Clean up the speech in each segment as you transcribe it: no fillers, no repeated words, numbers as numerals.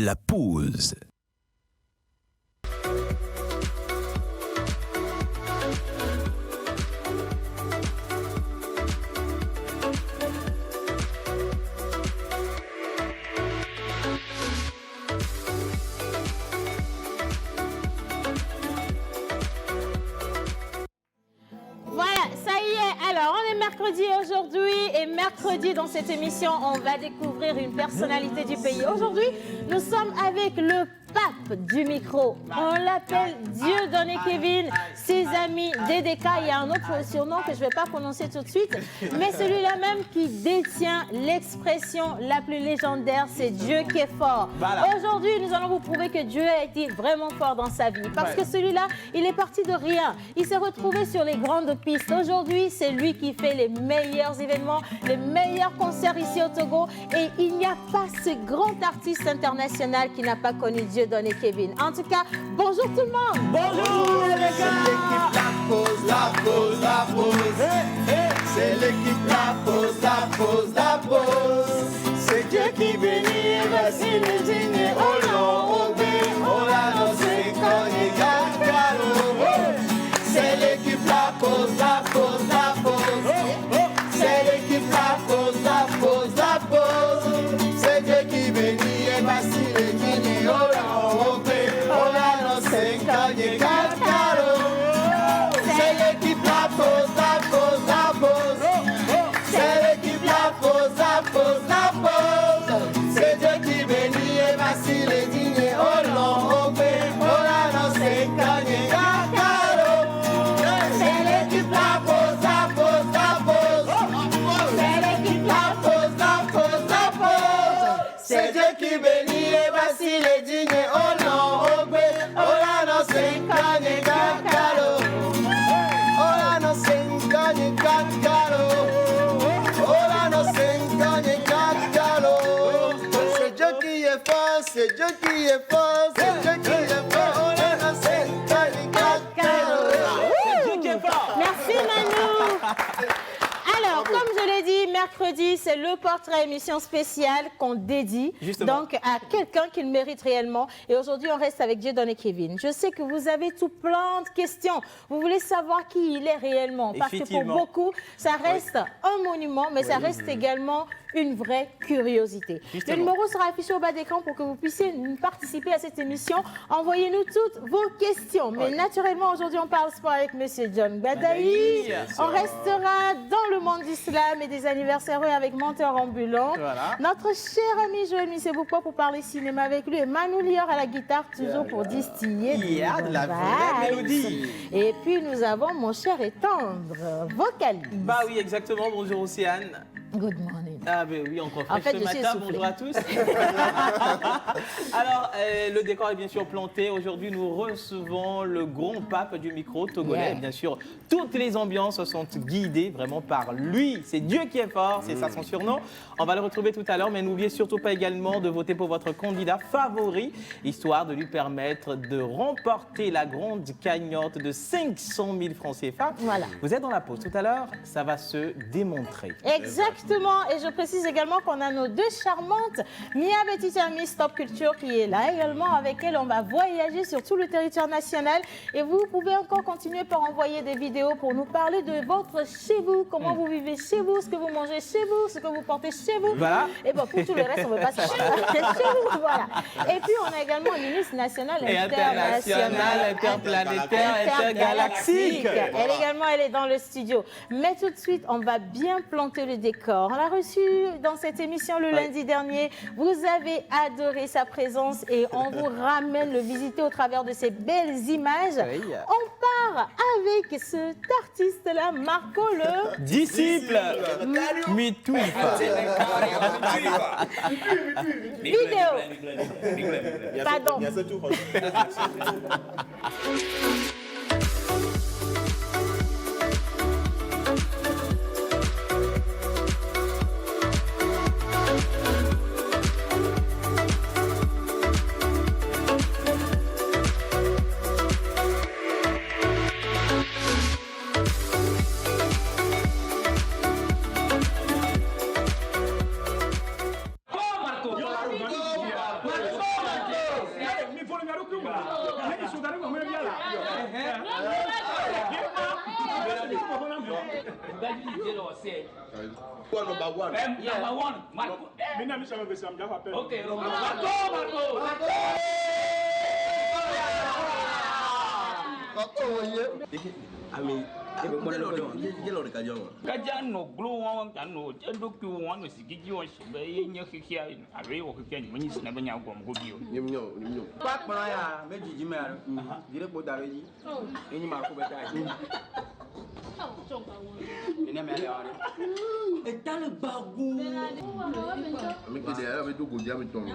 la pause. Alors, on est mercredi aujourd'hui et mercredi dans cette émission, on va découvrir une personnalité du pays. Aujourd'hui, nous sommes avec le pape du micro. On l'appelle Dieudonné Kevin, ses amis DDK. Il y a un autre surnom que je ne vais pas prononcer tout de suite, mais celui-là même qui détient l'expression la plus légendaire, c'est Dieu qui est fort. Voilà. Aujourd'hui, nous allons vous prouver que Dieu a été vraiment fort dans sa vie. Parce que celui-là, il est parti de rien. Il s'est retrouvé sur les grandes pistes. Aujourd'hui, c'est lui qui fait les meilleurs événements, les meilleurs concerts ici au Togo. Et il n'y a pas ce grand artiste international qui n'a pas connu Dieudonné Kevin. En tout cas, bonjour tout le monde. Bonjour les gars. La pause. C'est l'équipe la pause. C'est Dieu qui bénit, voici le dîner. Oh non, oh la c'est c'est l'équipe la pause. C'est l'équipe la pause. C'est Dieu qui bénit et voici le dîner. Oh la c'est c'est l'équipe la pause. C'est l'équipe la pause. C'est Dieu qui bénit et voici le dîner. Oh non, c'est gagné. C'est l'équipe la pause. C'est l'équipe la pause. C'est Dieu qui bénit et voici le dîner. Oh non, c'est gagné. C'est Dieu qui est fort, c'est Dieu qui est fort. C'est Dieu qui est fort. Merci Manu. Alors, comme je l'ai dit, mercredi, c'est le portrait émission spéciale qu'on dédie donc à quelqu'un qui le mérite réellement. Et aujourd'hui, on reste avec Dieudonné Kevin. Je sais que vous avez tout plein de questions. Vous voulez savoir qui il est réellement. Parce que pour beaucoup, ça reste un monument, mais ça reste également une vraie curiosité. Le numéro sera affiché au bas d'écran pour que vous puissiez participer à cette émission. Envoyez-nous toutes vos questions. Mais naturellement, aujourd'hui, on parle sport avec M. John Badaï. On restera dans le monde d'islam et des anniversaires avec Menteur Ambulant. Voilà. Notre cher ami Joël Missebouko pour parler cinéma avec lui. Et Manu Lior à la guitare, toujours pour distiller. Il y a de la vraie mélodie. Et puis, nous avons mon cher et tendre vocaliste. Bah oui, exactement. Bonjour Océane. Good morning. Ah ben oui, encore fraîche ce matin, bonjour à tous. Alors, le décor est bien sûr planté. Aujourd'hui, nous recevons le grand pape du micro togolais. Bien sûr, toutes les ambiances sont guidées vraiment par lui. C'est Dieu qui est fort, c'est ça son surnom. On va le retrouver tout à l'heure, mais n'oubliez surtout pas également de voter pour votre candidat favori, histoire de lui permettre de remporter la grande cagnotte de 500 000 francs CFA. Voilà. Vous êtes dans la pause tout à l'heure, ça va se démontrer. Exactement, et je précise également qu'on a nos deux charmantes, Mia Betita Miss Top Culture qui est là également. Avec elle, on va voyager sur tout le territoire national. Et vous pouvez encore continuer par envoyer des vidéos pour nous parler de votre chez vous, comment vous vivez chez vous, ce que vous mangez chez vous, ce que vous portez chez vous. Voilà. Et bon, pour tout le reste, on ne veut pas savoir chez vous. Voilà. Et puis, on a également une ministre nationale, internationale, interplanétaire, intergalactique. Elle également, elle est dans le studio. Mais tout de suite, on va bien planter le décor. On l'a reçu dans cette émission le lundi dernier. Vous avez adoré sa présence et on vous ramène le visiter au travers de ces belles images. On part avec cet artiste-là, Marco le disciple. Mituifa. Vidéo. Pardon. Number one. Okay, Kajano, glue one, and no, and look to one with the Gideon, in your here, a ray of can when you never know good you. You Pak Malaya, Meji Jimer, Direct Bodari, any Marco Betai. In a matter. A talent bagoo. make the air with good Yamiton.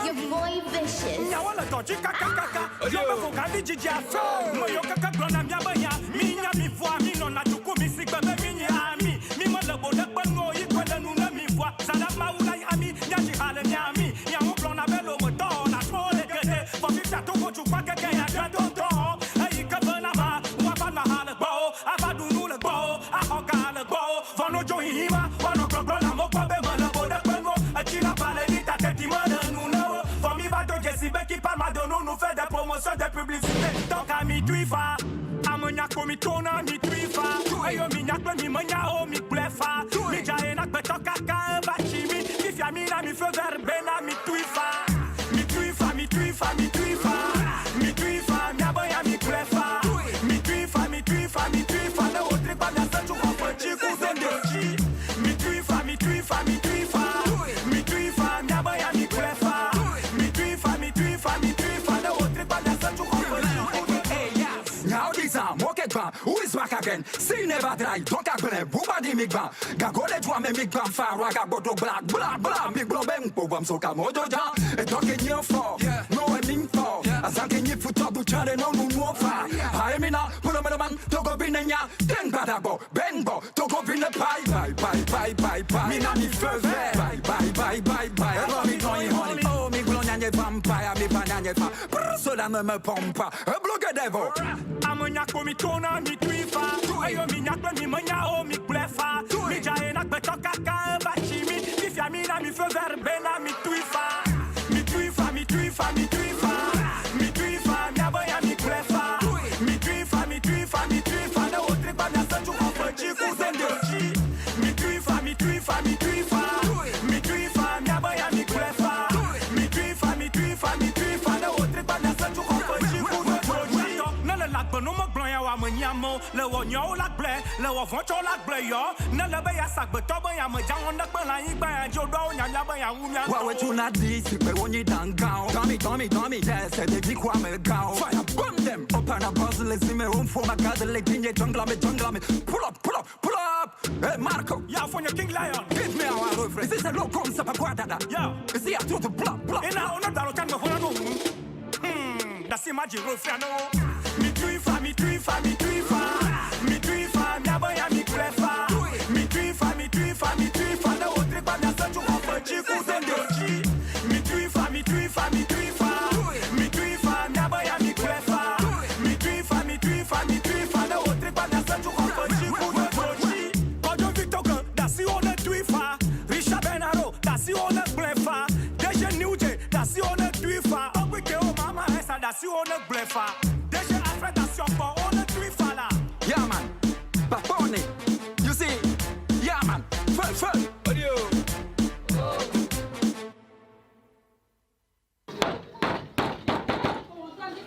Your boy vicious. Qui parle de nous, nous fait des promotions de publicité. Donc à mi tuifa, à mon yako mi tona mi tuifa. Ayo mi nyakwe mi manya o mi plefa. Mi jaye nak beto kaka bachimi. If ya mi na mi feu verbena mi tuifa. Mi tuifa, mi tuifa, mi tuifa. Mi tuifa, mi aboya mi plefa. Mi tuifa, mi tuifa, mi tuifa. Ne otri pa mi asanchu kwa kwenchi kuzendochi. Mi tuifa, mi tuifa, mi tuifa. Mi tuifa, mi aboya mi plefa. Who is back again? See never dry, don't have been Bubadi Migba. Gagole to me Migba Fara, Gabodo Black, Blah, Blah, Miglo Ben, Pobam Soka Modoja, a dog in your fall, no one in fall. As I can you put up to China, no more fire. I mean, Pulaman, Togo Binaya, then Badabo, Benbo, Togo Bin the pie. Minami first, bye. Romy going honey, oh, Miglonanya vampire, me banana, Solana me pompa, a blogger devil. Amonyako mi tona mi tuifa. Ayo mi nyakwe mi manya o mi plefa. Mi jaye nak beto kaka bachimi. If ya mi na mi feu verbena mi tuifa. Mi tuifa, mi tuifa, mi tuifa. Mi tuifa, mi aboya mi plefa. Mi tuifa, mi tuifa, mi tuifa. Ne otri pa mi asanchu kwa kwenchi kuzendochi. Mi tuifa, mi tuifa, mi tuifa. Mi tuifa, mi aboya mi plefa. Mi tuifa, mi tuifa, mi tuifa. Ne otri pa mi asanchu kwa kwenchi kuzendochi. No mo blanc wa manyamo le wo nyo la ble le wo voncho la ble yo na le be ya sak be to be ya me jang on da pe la yin gba jo do nya nya be ya wu nya wa we tu na di si pe woni dangao Tommy yes they di kwa me gao fire burn them up and a puzzle is me room for my god le king jungle me pull up hey Marco ya for your king lion give me our refresh this is a low come sa pa guardada yeah is here to the block and now on da lo kan me ho no that's imagine refresh no mi tuifa, mi tuifa, mi tuifa. Mi tuifa, mi aboya mi plefa. Mi tuifa, mi tuifa, mi tuifa. Ne otri pa mi asanchu kwa kwenchi kuzendochi. Mi tuifa, mi tuifa, mi tuifa. Mi tuifa, mi aboya mi plefa. Mi tuifa, mi tuifa, mi tuifa. Ne otri pa mi asanchu kwa kwenchi kuzendochi. Kojo Victor, dasi one tuifa. Richard Benaro, dasi one plefa. Deje Newje, dasi one tuifa. Obwike o mama esa, dasi one plefa. Yeah man, Papone, you see, yeah man, fell. Audio.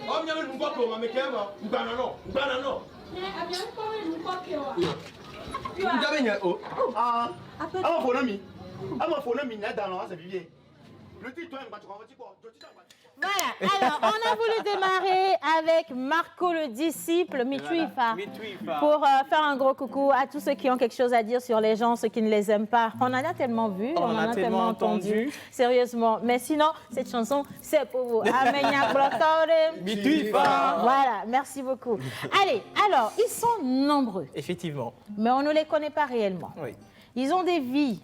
Oh, mi amo un poco, ma mi chiama un banano. Abbiamo un po' che ho. Voilà, alors on a voulu démarrer avec Marco le disciple, Mituifa, pour faire un gros coucou à tous ceux qui ont quelque chose à dire sur les gens, ceux qui ne les aiment pas. On en a tellement vu, on en a tellement entendu, sérieusement. Mais sinon, cette chanson, c'est pour vous. Mituifa. Voilà, merci beaucoup. Allez, alors, ils sont nombreux. Effectivement. Mais on ne les connaît pas réellement. Oui. Ils ont des vies.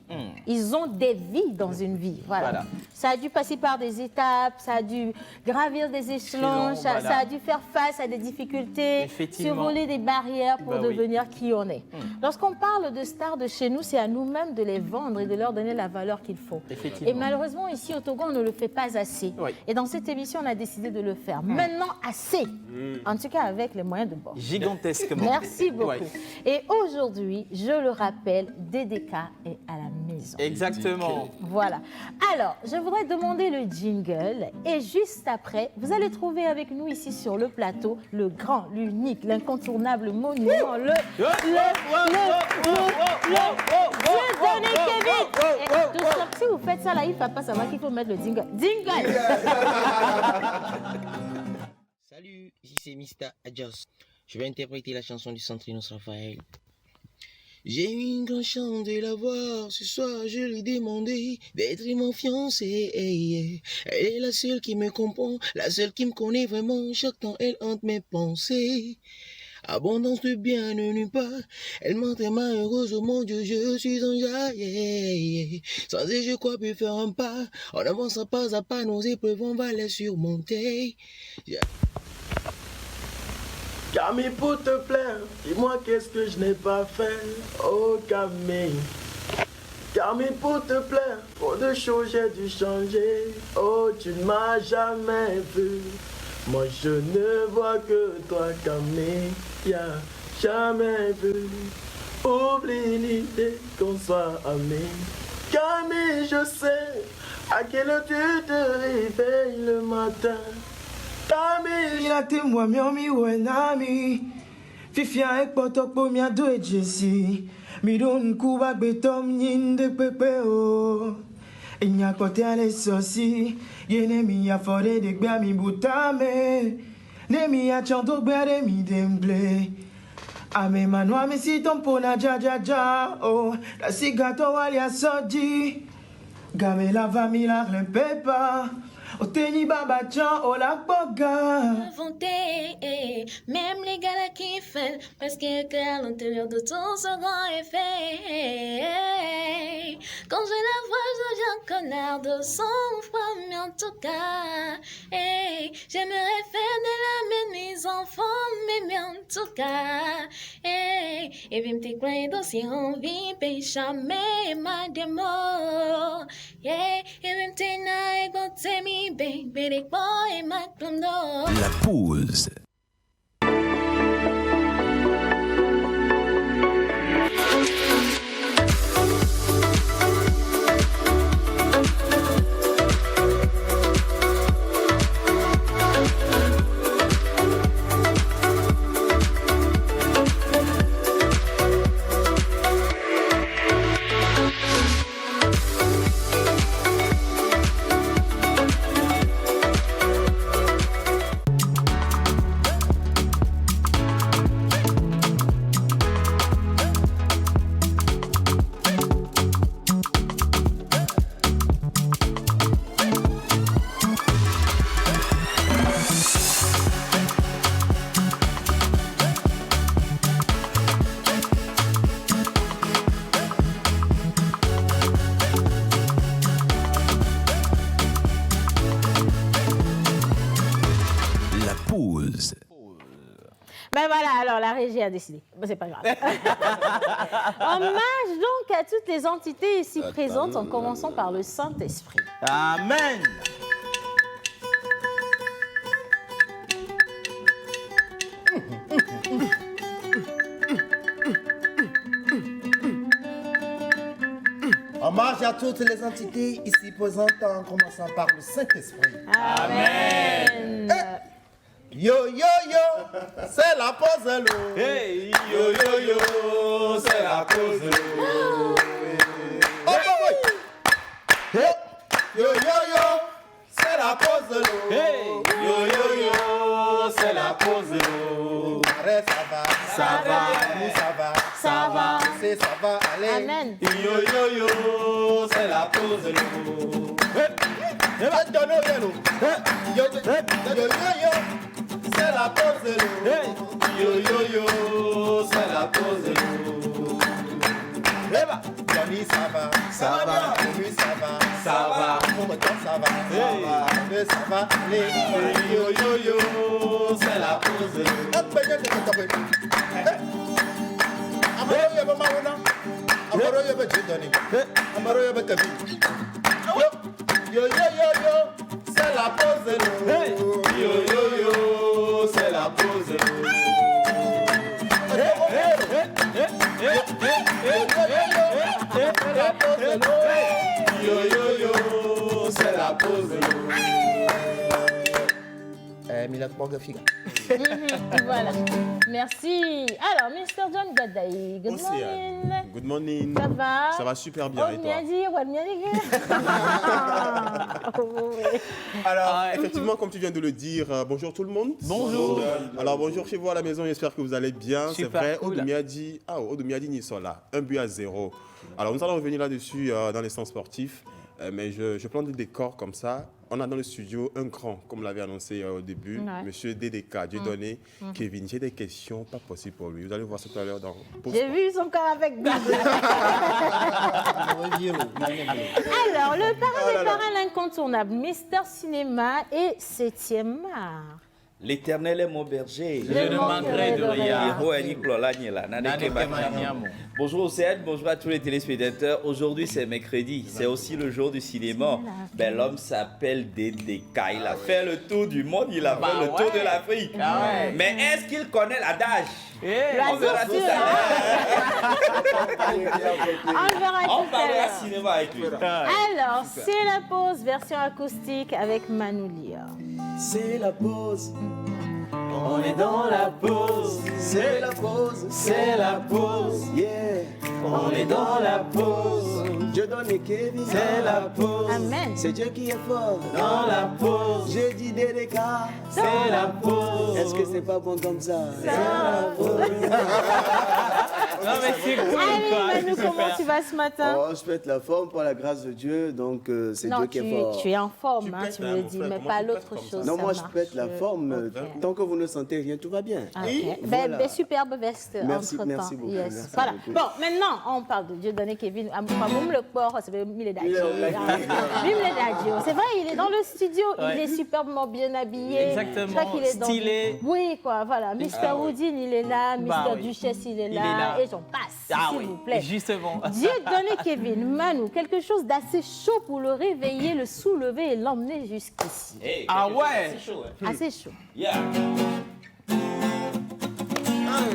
Ils ont des vies dans une vie. Voilà. Ça a dû passer par des étapes, ça a dû gravir des échelons, ça a dû faire face à des difficultés, survoler des barrières pour devenir qui on est. Lorsqu'on parle de stars de chez nous, c'est à nous-mêmes de les vendre et de leur donner la valeur qu'il faut. Et malheureusement, ici au Togo, on ne le fait pas assez. Et dans cette émission, on a décidé de le faire. Maintenant, assez. En tout cas, avec les moyens de bord. Gigantesquement. Merci beaucoup. Et aujourd'hui, je le rappelle, DDK est à la maison. Exactement. Voilà. Alors, je voudrais demander le jingle et juste après, vous allez trouver avec nous ici sur le plateau le grand, l'unique, l'incontournable monument, le Kevin. Et tout ça, si vous faites ça là, il ne va pas savoir qu'il faut mettre le jingle. Jingle. Salut, ici c'est Mr. Adjust. Je vais interpréter la chanson du Centrinos Raphaël. J'ai eu une grande chance de la voir. Ce soir, je lui ai demandé d'être mon fiancé. Elle est la seule qui me comprend, la seule qui me connaît vraiment. Chaque temps, elle hante mes pensées. Abondance de bien ne nuit pas. Elle m'entraîne malheureuse, oh mon Dieu, je suis en jaille. Sans elle, je crois plus faire un pas. En avançant pas à pas, nos épreuves, on va les surmonter. Camille, pour te plaire, dis-moi qu'est-ce que je n'ai pas fait. Oh Camille. Camille, pour te plaire, trop de choses j'ai dû changer. Oh, tu ne m'as jamais vu. Moi je ne vois que toi Camille. Y'a jamais vu. Oublie l'idée qu'on soit amis. Camille, je sais à quelle heure tu te réveilles le matin. Camille, la témoin mi wenami. Fifia ek potok po mia do ejesi. Mi don kuba betom nyinde pepe o. Enya kote ale sosi. Yene mi a fode de gbe mi butame. Ne mi a chanto gbe mi demble. Ame manwa mi si tompo na ja ja ja oh. La sigato wali a soji. Game la vami la pepa. Oteni baba chan o la boga. Inventé, même les gars qui font parce qu'il y a à l'intérieur de ton second effet. Quand je la vois, je deviens connard de son froid, mais en tout cas, j'aimerais faire de la même mes enfants, mais en tout cas, et bien t'es plein d'aussi envie, péché, mais ma démo, et bien t'es naïf, t'es mi. La pause. Ben voilà, alors la régie a décidé. Ben, c'est pas grave. Hommage donc à toutes les entités ici présentes, en commençant par le Saint-Esprit. Amen. Hommage à toutes les entités ici présentes, en commençant par le Saint-Esprit. Amen. Yo yo yo, c'est la pause l'eau. Hey, yo yo yo, c'est la pause l'eau. Oh boy. Yo yo yo, c'est la pause l'eau. Hey, yo yo yo, c'est la pause l'eau. Arrête, ça va, nous ça va, c'est ça va, allez. Amen. Yo yo yo, c'est la pause l'eau. Yo yo yo, c'est la pause l'eau. Yo yo yo, c'est la pause l'eau. va. Johnny, ça va. Ça va. Momu, ça va. Ça va. Momotan, ça va. Ça va. Mais ça va. Les yo yo yo, c'est la pause. Amaro yaba Mauna. Amaro yaba Jidoni. Amaro yaba Kabi. Yo yo yo yo, c'est la pause. Yo yo yo, c'est la pause. Yo yo yo, c'est la pause. Mila Borgafiga. Voilà. Merci. Alors, Mr. John Gadaï, good morning. Good morning. Ça va? Ça va super bien et toi? Alors, effectivement, comme tu viens de le dire, bonjour tout le monde. Bonjour. Alors, bonjour chez vous à la maison, j'espère que vous allez bien. C'est Super vrai, cool. Odumiadi Nisola, 1-0. Alors, nous allons revenir là-dessus dans les sens sportifs. Mais je plante le décor comme ça. On a dans le studio un grand, comme l'avait annoncé au début, Monsieur DDK, Dieudonné, Kevin. J'ai des questions pas possibles pour lui. Vous allez voir ça tout à l'heure dans... J'ai vu son corps avec Bible. Alors, le parrain des parrains, l'incontournable, Mister Cinéma et 7e art. L'Éternel est mon berger. Je ne manquerai de rien. Bonjour Océane, bonjour à tous les téléspectateurs. Aujourd'hui c'est mercredi, c'est aussi le jour du cinéma. Ben, l'homme s'appelle DDK. Il a fait le tour du monde, il a fait le tour de l'Afrique. Mais est-ce qu'il connaît l'adage? On verra tout à l'heure. On parlera cinéma avec lui. Alors, c'est la pause version acoustique avec Manoulia. C'est la pause. On est dans la pause. C'est la pause. C'est la pause. Yeah. On est dans la pause. Dieu donne et Kevin. C'est la pause. Amen. C'est Dieu qui est fort. Dans la pause. J'ai dit DDK. C'est la pause. Est-ce que c'est pas bon comme ça? C'est la pause. Non mais c'est cool. Allez, Manu, comment tu vas ce matin? Oh, je pète la forme par la grâce de Dieu, donc c'est Dieu qui est fort. Tu es en forme, tu me le dis, mais pas l'autre chose. Non, moi je pète la forme. Tant que vous ne sentez rien, tout va bien. Okay. Voilà. Superbe veste entre-temps. Merci beaucoup. Yes. Merci voilà. beaucoup. Bon, maintenant, on parle de Dieudonné Kevin. Le corps, c'est Miledadjo. C'est vrai, il est dans le studio. Il est superbement bien habillé. Exactement. Je crois qu'il est stylé. Oui, quoi, voilà. Mr. Woodin, il est là. Mr. Duchesse, il est là. Et j'en passe, s'il vous plaît. Justement. Dieudonné Kevin, Manu, quelque chose d'assez chaud pour le réveiller, le soulever et l'emmener jusqu'ici. Hey, ouais. assez chaud. Assez chaud. Yeah.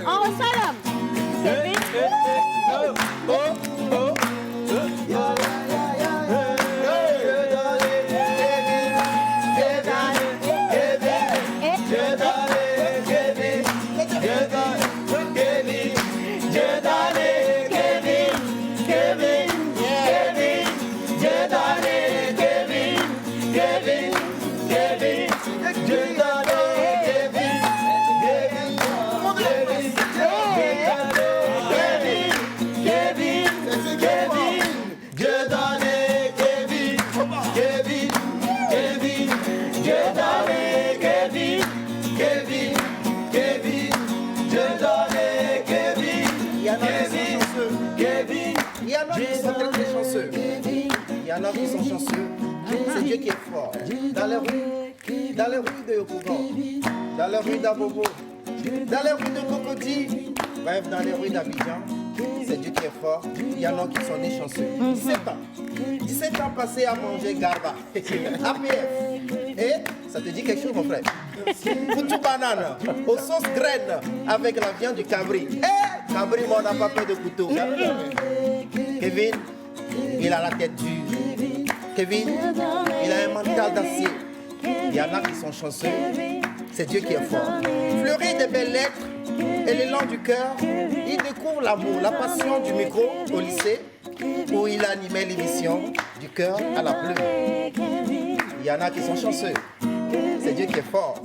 On reçoit l'homme. Kevin. Il y en a qui sont chanceux. C'est Dieu qui est fort. Dans les rues de Yokougon, dans les rues d'Abobo, dans les rues de Cocody, bref, dans les rues d'Abidjan, c'est Dieu qui est fort. Il y en a qui sont des chanceux. 17 ans passés à manger garba, APF. Et ça te dit quelque chose, mon frère? Foutu banane, aux sauces graines, avec la viande du cabri. Cabri, mais on n'a pas peur de couteau. Kevin, il a la tête dure. Kevin, il a un mental d'acier. Il y en a qui sont chanceux. C'est Dieu qui est fort. Fleuri des belles lettres et l'élan du cœur, il découvre l'amour, la passion du micro au lycée, où il animait l'émission du cœur à la plume. Il y en a qui sont chanceux. C'est Dieu qui est fort.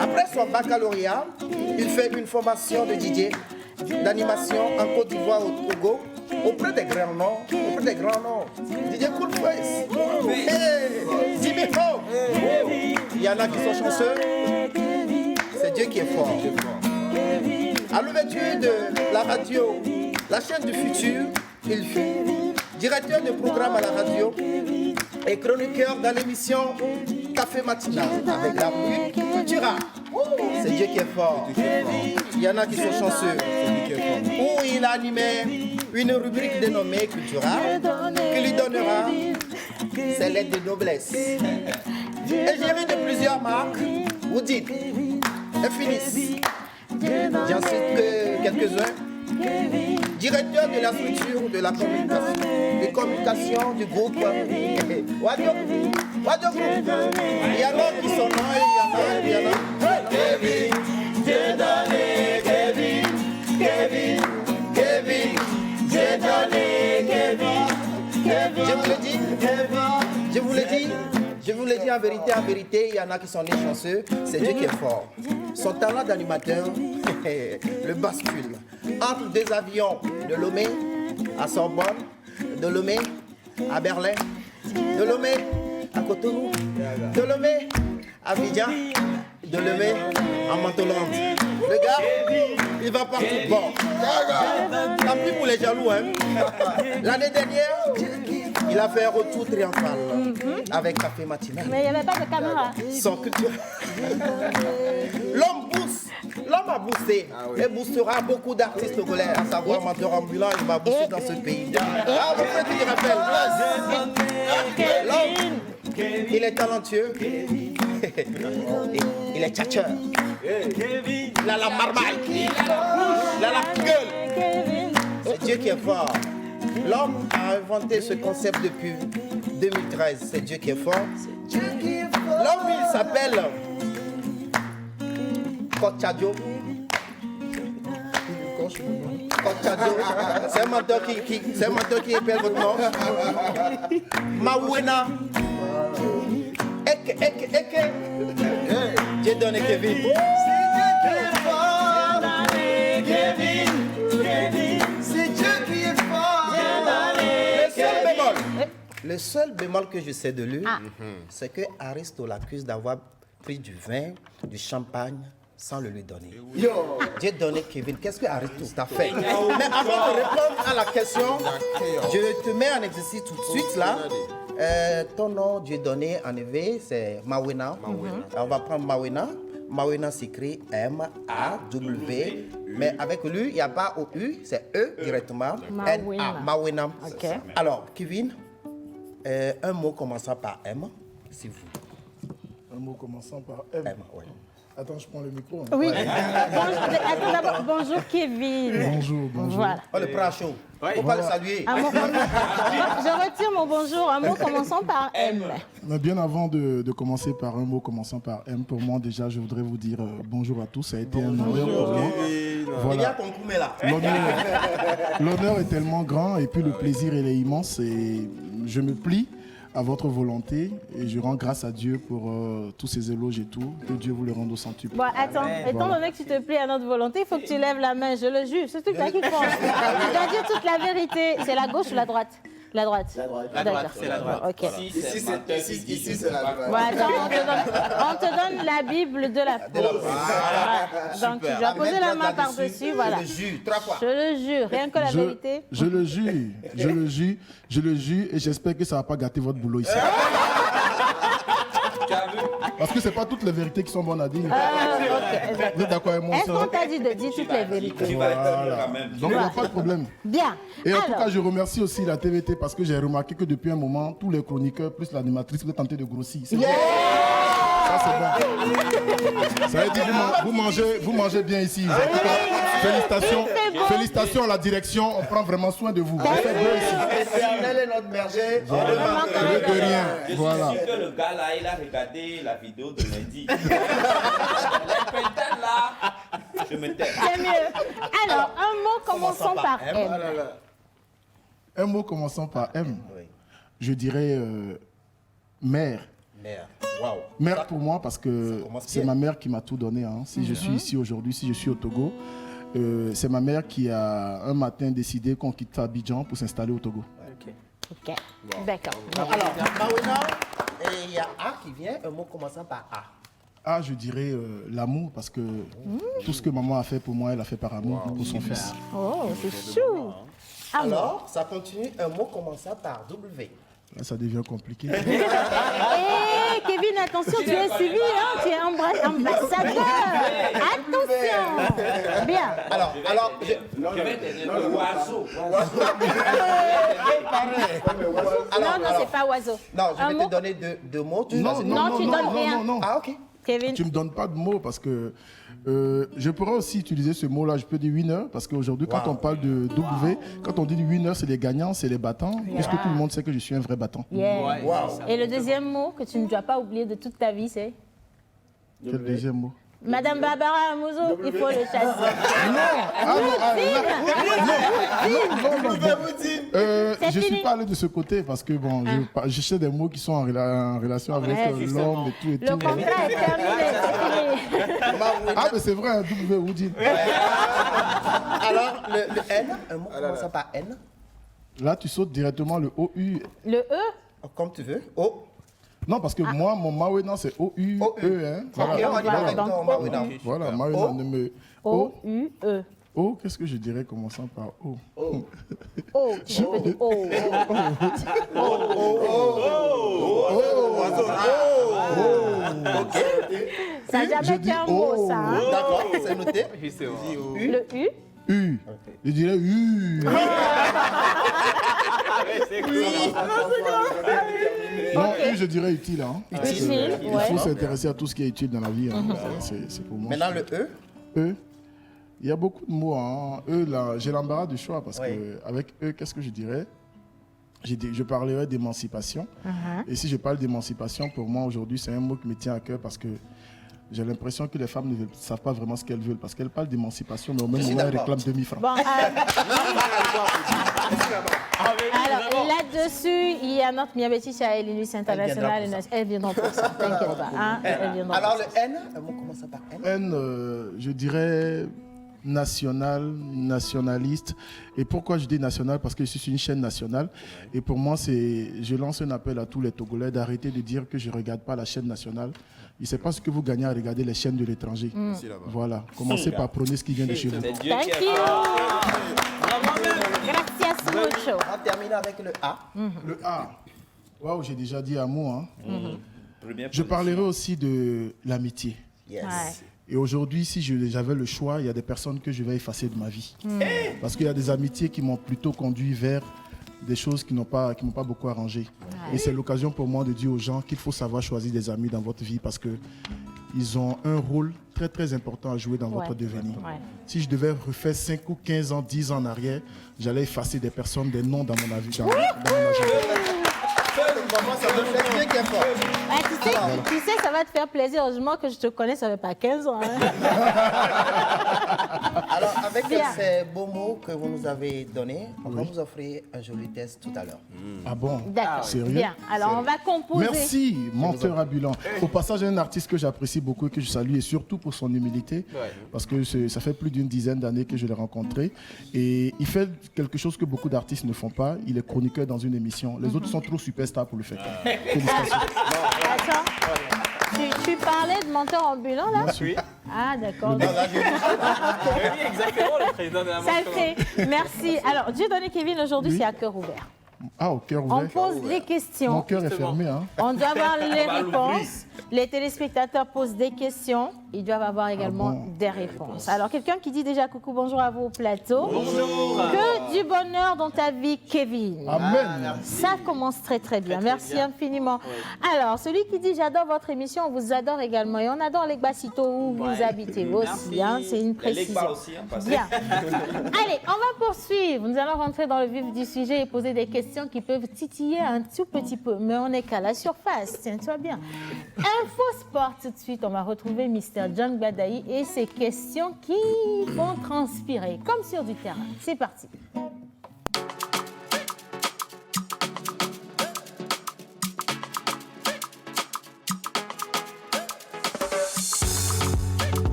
Après son baccalauréat, il fait une formation de DJ, d'animation en Côte d'Ivoire, au Togo, auprès des grands noms, DJ Cool Face, Jimmy Ho. Il y en a qui sont chanceux. C'est Dieu qui est fort. À l'ouverture de la radio, la chaîne du futur, Il fut directeur de programme à la radio et chroniqueur dans l'émission Café Matinal avec la rubrique Cultura. C'est Dieu qui est fort. Il y en a qui sont chanceux. Où il a animé une rubrique dénommée Cultura qui lui donnera ses lettres de noblesse. Et géré de plusieurs marques, vous dites, et finissent. J'en cite que quelques-uns. Directeur de la structure de la communication du groupe Wadio Group. Il y en a qui sont là, il y en a. Kevin, j'ai donné Kevin, j'ai donné Kevin. Je vous l'ai dit en vérité, il y en a qui sont nés chanceux, c'est Dieu qui est fort. Son talent d'animateur le bascule entre deux avions de Lomé à Sorbonne, de Lomé à Berlin, de Lomé à Cotonou, de Lomé à Abidjan, de Lomé à Mantoland. Le gars, il va partout. Bon, tant pis pour les jaloux. Hein. L'année dernière, il a fait un retour triomphal avec Café Matinal. Mais il n'y avait pas de caméra. Son culture. L'homme booste. L'homme a boosté et boostera beaucoup d'artistes togolais, à savoir Menteur Ambulant, il va booster dans ce pays. Ah, mon frère, tu te rappelles. L'homme, il est talentueux. Il est tchatcheur. Il a la marmaille. Il a la gueule. C'est Dieu qui est fort. L'homme a inventé ce concept depuis 2013. C'est Dieu qui est fort. L'homme, il s'appelle Kochadio. C'est un menteur qui appelle votre nom. Mawena. Eke. J'ai donné Kevin. C'est Dieu qui est fort. Le seul bémol que je sais de lui, c'est que Aristo l'accuse d'avoir pris du vin, du champagne, sans le lui donner. J'ai donné Kevin. Qu'est-ce que Aristo t'a fait? Mais avant de répondre à la question, je te mets en exercice tout de suite là. Ton nom, Dieu donné en éveil, c'est Mawena. On va prendre Mawena. Mawena s'écrit M-A-W. Mais avec lui, il n'y a pas O-U, c'est E directement. N-A. Mawena. Okay. Alors, Kevin, un mot commençant par M, s'il vous plaît. Un mot commençant par M. Oui. Attends, je prends le micro. Hein. Oui. Attends d'abord, bonjour Kevin. Bonjour. Voilà. Oh, le bras chaud. Il faut pas le saluer. Je retire mon bonjour. Un mot commençant par M. Mais bien avant de commencer par un mot commençant par M, pour moi déjà, je voudrais vous dire bonjour à tous. Ça a été un honneur pour moi. Voilà. L'honneur est tellement grand et puis le plaisir il est immense et je me plie à votre volonté et je rends grâce à Dieu pour tous ces éloges et tout. Que Dieu vous le rende au centuple. Bon, attends, étant donné que tu te plies à notre volonté, il faut que tu lèves la main, je le juge. C'est tout ça qu'il faut. Tu dois dire toute la vérité. C'est la gauche ou la droite? La droite. La droite, c'est la droite. Ok. Ici, c'est la droite. Bon, attends, on te donne la Bible de la pause. Voilà. Donc, tu dois poser la main par-dessus. Voilà. Je le jure, 3 fois. Je le jure, rien que la vérité. Je le jure et j'espère que ça ne va pas gâter votre boulot ici. Parce que ce n'est pas toutes les vérités qui sont bonnes à dire. Okay. Vous êtes d'accord avec moi? Est-ce qu'on t'a dit de dire toutes les vérités? Voilà. Donc il n'y a pas de problème. Bien. Et en tout cas, je remercie aussi la TVT parce que j'ai remarqué que depuis un moment, tous les chroniqueurs plus l'animatrice vous tenté de grossir. C'est bon. Ça, c'est bon. Ça veut dire que vous mangez bien ici. En tout cas, félicitations à la direction. On prend vraiment soin de vous. Vous faites bien ici. Éternel est notre berger. De rien. Voilà. Je suis sûr que le gars là, il a regardé la vidéo de lundi. Je me tais. C'est mieux. Alors, un mot commençant par M. Un mot commençant par M. Je dirais mère. Mère. Wow. Mère pour moi parce que c'est ma mère qui m'a tout donné. Hein. Si je suis ici aujourd'hui, si je suis au Togo, c'est ma mère qui a un matin décidé qu'on quitte Abidjan pour s'installer au Togo. Ok. D'accord. Alors, Mawena, il y a A qui vient, un mot commençant par A. Ah, je dirais l'amour parce que tout ce que maman a fait pour moi, elle a fait par amour pour son fils. Oh, c'est chou. Alors, ça continue un mot commençant par W. Là, ça devient compliqué. Kevin, attention, tu es suivi, hein, tu es ambassadeur. Attention. Bien. Alors, non, c'est pas oiseau. Non, je vais te donner deux mots. Non, tu donnes rien. Non. Ah, ok. Kevin. Tu me donnes pas de mots parce que je pourrais aussi utiliser ce mot-là. Je peux dire winner parce qu'aujourd'hui, quand on parle de W, quand on dit winner, c'est les gagnants, c'est les battants. Puisque tout le monde sait que je suis un vrai battant. Yeah. Et le deuxième mot que tu ne dois pas oublier de toute ta vie, c'est? Quel deuxième mot? Madame Barbara Amouzo, il faut le chasser. Je ne suis pas allé de ce côté parce que bon, je sais des mots qui sont en relation avec l'homme et tout. Le contrat est terminé, c'est fini. Ah, mais c'est vrai, un W Woodin. Alors, le N, un mot commençant par N. Là, tu sautes directement le O-U. Le E? Comme tu veux. O. Non, parce que moi, mon Mawena, c'est O-U-E. Hein. Voilà, Mawena ne me... O-U-E. O, qu'est-ce que je dirais commençant par O? O, tu peux dire O. Ça n'a jamais été un mot, ça. D'accord, c'est noté. Le U? U. Je dirais U. Non, U, je dirais utile. Hein. Utile, il faut s'intéresser à tout ce qui est utile dans la vie. Hein. C'est pour moi. Maintenant, le E. E. Il y a beaucoup de mots. Hein. E, là, j'ai l'embarras du choix parce qu'avec E, qu'est-ce que je dirais? Je parlerai d'émancipation. Et si je parle d'émancipation, pour moi, aujourd'hui, c'est un mot qui me tient à cœur parce que j'ai l'impression que les femmes ne savent pas vraiment ce qu'elles veulent parce qu'elles parlent d'émancipation, mais au même moment, elles réclament 2000 francs. Bon, alors, là-dessus, il y a notre Miabetti Chaël, Luce International. Elles viendront pour ça, t'inquiète pas. Hein, alors, le N, un mot commençant par N. N, je dirais national, nationaliste. Et pourquoi je dis national? Parce que je suis une chaîne nationale. Et pour moi, je lance un appel à tous les Togolais d'arrêter de dire que je ne regarde pas la chaîne nationale. Il ne sait pas ce que vous gagnez à regarder les chaînes de l'étranger. Voilà. Commencez par prôner ce qui vient de chez vous. Thank you. Gracias mucho. On termine avec le A. Le A. Waouh, j'ai déjà dit amour. Hein. Je parlerai aussi de l'amitié. Yes. Et aujourd'hui, si j'avais le choix, il y a des personnes que je vais effacer de ma vie. Parce qu'il y a des amitiés qui m'ont plutôt conduit vers des choses qui m'ont pas beaucoup arrangé. Et c'est l'occasion pour moi de dire aux gens qu'il faut savoir choisir des amis dans votre vie parce qu'ils ont un rôle très très important à jouer dans votre devenir. Si je devais refaire 5 ou 15 ans, 10 ans en arrière, j'allais effacer des personnes, des noms dans mon avis. Tu sais, ça va te faire plaisir. Heureusement que je te connais, ça fait pas 15 ans. Hein. Alors, avec ces beaux mots que vous nous avez donnés, on va vous offrir un joli test tout à l'heure. Ah bon? D'accord. Sérieux? Bien. Alors, on va composer. Merci, menteur ambulant. Au passage, un artiste que j'apprécie beaucoup et que je salue, et surtout pour son humilité, parce que ça fait plus d'une dizaine d'années que je l'ai rencontré. Et il fait quelque chose que beaucoup d'artistes ne font pas. Il est chroniqueur dans une émission. Les autres sont trop superstars pour le faire. Félicitations. Attends. Tu parlais de menteur ambulant, là? Oui. Ah, d'accord. Exactement le président de la Ça le fait. Merci. Alors, Dieudonné Kevin, aujourd'hui, c'est à cœur ouvert. Ah, au cœur ouvert. On pose des questions. Mon cœur est fermé. Hein. On doit avoir les réponses. Les téléspectateurs posent des questions. Ils doivent avoir également des réponses. Alors, quelqu'un qui dit déjà coucou, bonjour à vous au plateau. Bonjour. Que du bonheur dans ta vie, Kevin. Amen. Ça commence très très bien. Merci infiniment. Alors, celui qui dit j'adore votre émission, on vous adore également. Et on adore les Bassitos où vous habitez aussi. Hein, c'est une précision. Aussi, hein, bien. Allez, on va poursuivre. Nous allons rentrer dans le vif du sujet et poser des questions qui peuvent titiller un tout petit peu. Mais on n'est qu'à la surface. Tiens-toi bien. Info Sport tout de suite. On va retrouver Mr. John Badaï et ses questions qui vont transpirer comme sur du terrain. C'est parti.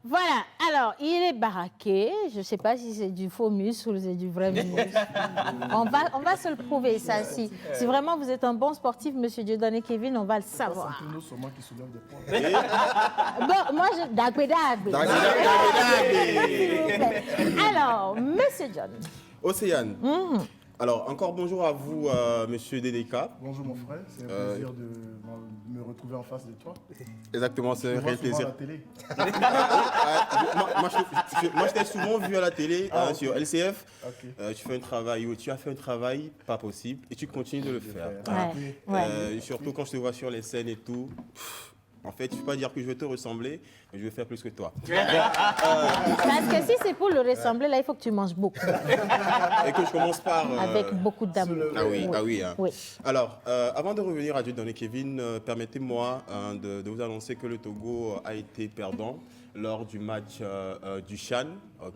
Voilà, alors il est baraqué. Je ne sais pas si c'est du faux muscle ou c'est du vrai muscle. on va se le prouver, ça. Si vraiment vous êt un bon sportif, monsieur Dieudonné Kevin, on va le savoir. C'est un seulement qui soulève des points. Bon, moi, je... Alors, monsieur John. Océane. Alors, encore bonjour à vous, monsieur DDK. Bonjour mon frère, c'est un plaisir de me retrouver en face de toi. Exactement, c'est un réel plaisir. À la télé. Moi, je t'ai souvent vu à la télé, sur LCF. Okay. Tu as fait un travail pas possible et tu continues de le faire. Surtout quand je te vois sur les scènes et tout. En fait, je ne peux pas dire que je vais te ressembler, mais je vais faire plus que toi. Parce que si c'est pour le ressembler, là, il faut que tu manges beaucoup. Et que je commence par... Avec beaucoup d'amour. Ah oui. Hein. Oui. Alors, avant de revenir à Dieudonné Kevin, permettez-moi de vous annoncer que le Togo a été perdant lors du match du CHAN,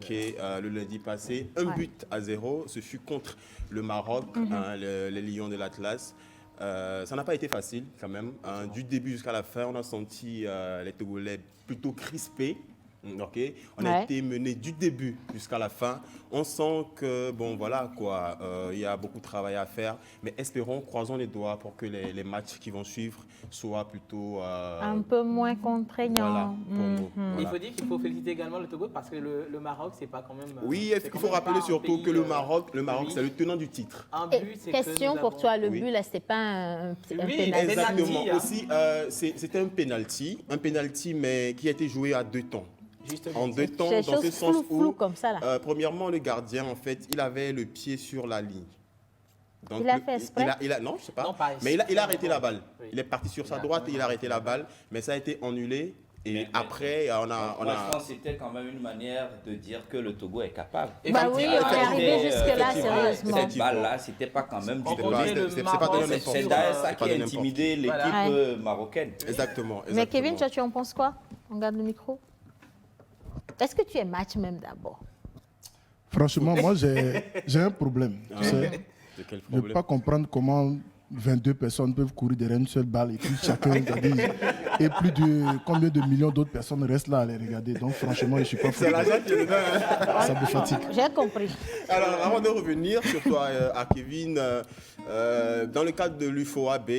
le lundi passé. 1-0, ce fut contre le Maroc, les Lions de l'Atlas. Ça n'a pas été facile quand même. Du début jusqu'à la fin, on a senti les Togolais plutôt crispés. On a été menés du début jusqu'à la fin. On sent que, il y a beaucoup de travail à faire. Mais espérons, croisons les doigts pour que les matchs qui vont suivre soient plutôt... un peu moins contraignants. Voilà, Il faut dire qu'il faut féliciter également le Togo parce que le Maroc, c'est pas quand même... Oui, il faut rappeler surtout que le Maroc, c'est le tenant du titre. Question pour toi, le but, là, c'était pas un pénalty. Exactement. Aussi, c'était un pénalty, mais qui a été joué à 2 temps. Justement. En 2 temps, dans ce sens où, comme ça, là. Premièrement, le gardien, en fait, il avait le pied sur la ligne. Donc, il a fait exprès non, je ne sais pas. Non, mais il a arrêté la balle. Oui. Il est parti sur sa droite et il a arrêté la balle. Mais ça a été annulé. Et après, on a... Je pense que c'était quand même une manière de dire que le Togo est capable. Bah oui, on est arrivé jusque-là, sérieusement. Cette balle-là, c'était pas quand même du tout. C'est d'ailleurs ça qui a intimidé l'équipe marocaine. Exactement. Mais Kevin, toi, tu en penses quoi? On garde le micro. Est-ce que tu es match même d'abord? Franchement, moi, j'ai un problème. Tu sais, je ne peux pas comprendre comment 22 personnes peuvent courir derrière une seule balle et puis chacun regarde. Et plus de combien de millions d'autres personnes restent là à les regarder. Donc, franchement, je ne suis pas fou. C'est l'argent qui est dedans. Ça me fatigue. J'ai compris. Alors, avant de revenir sur toi, à Kevin, dans le cadre de l'UFOAB,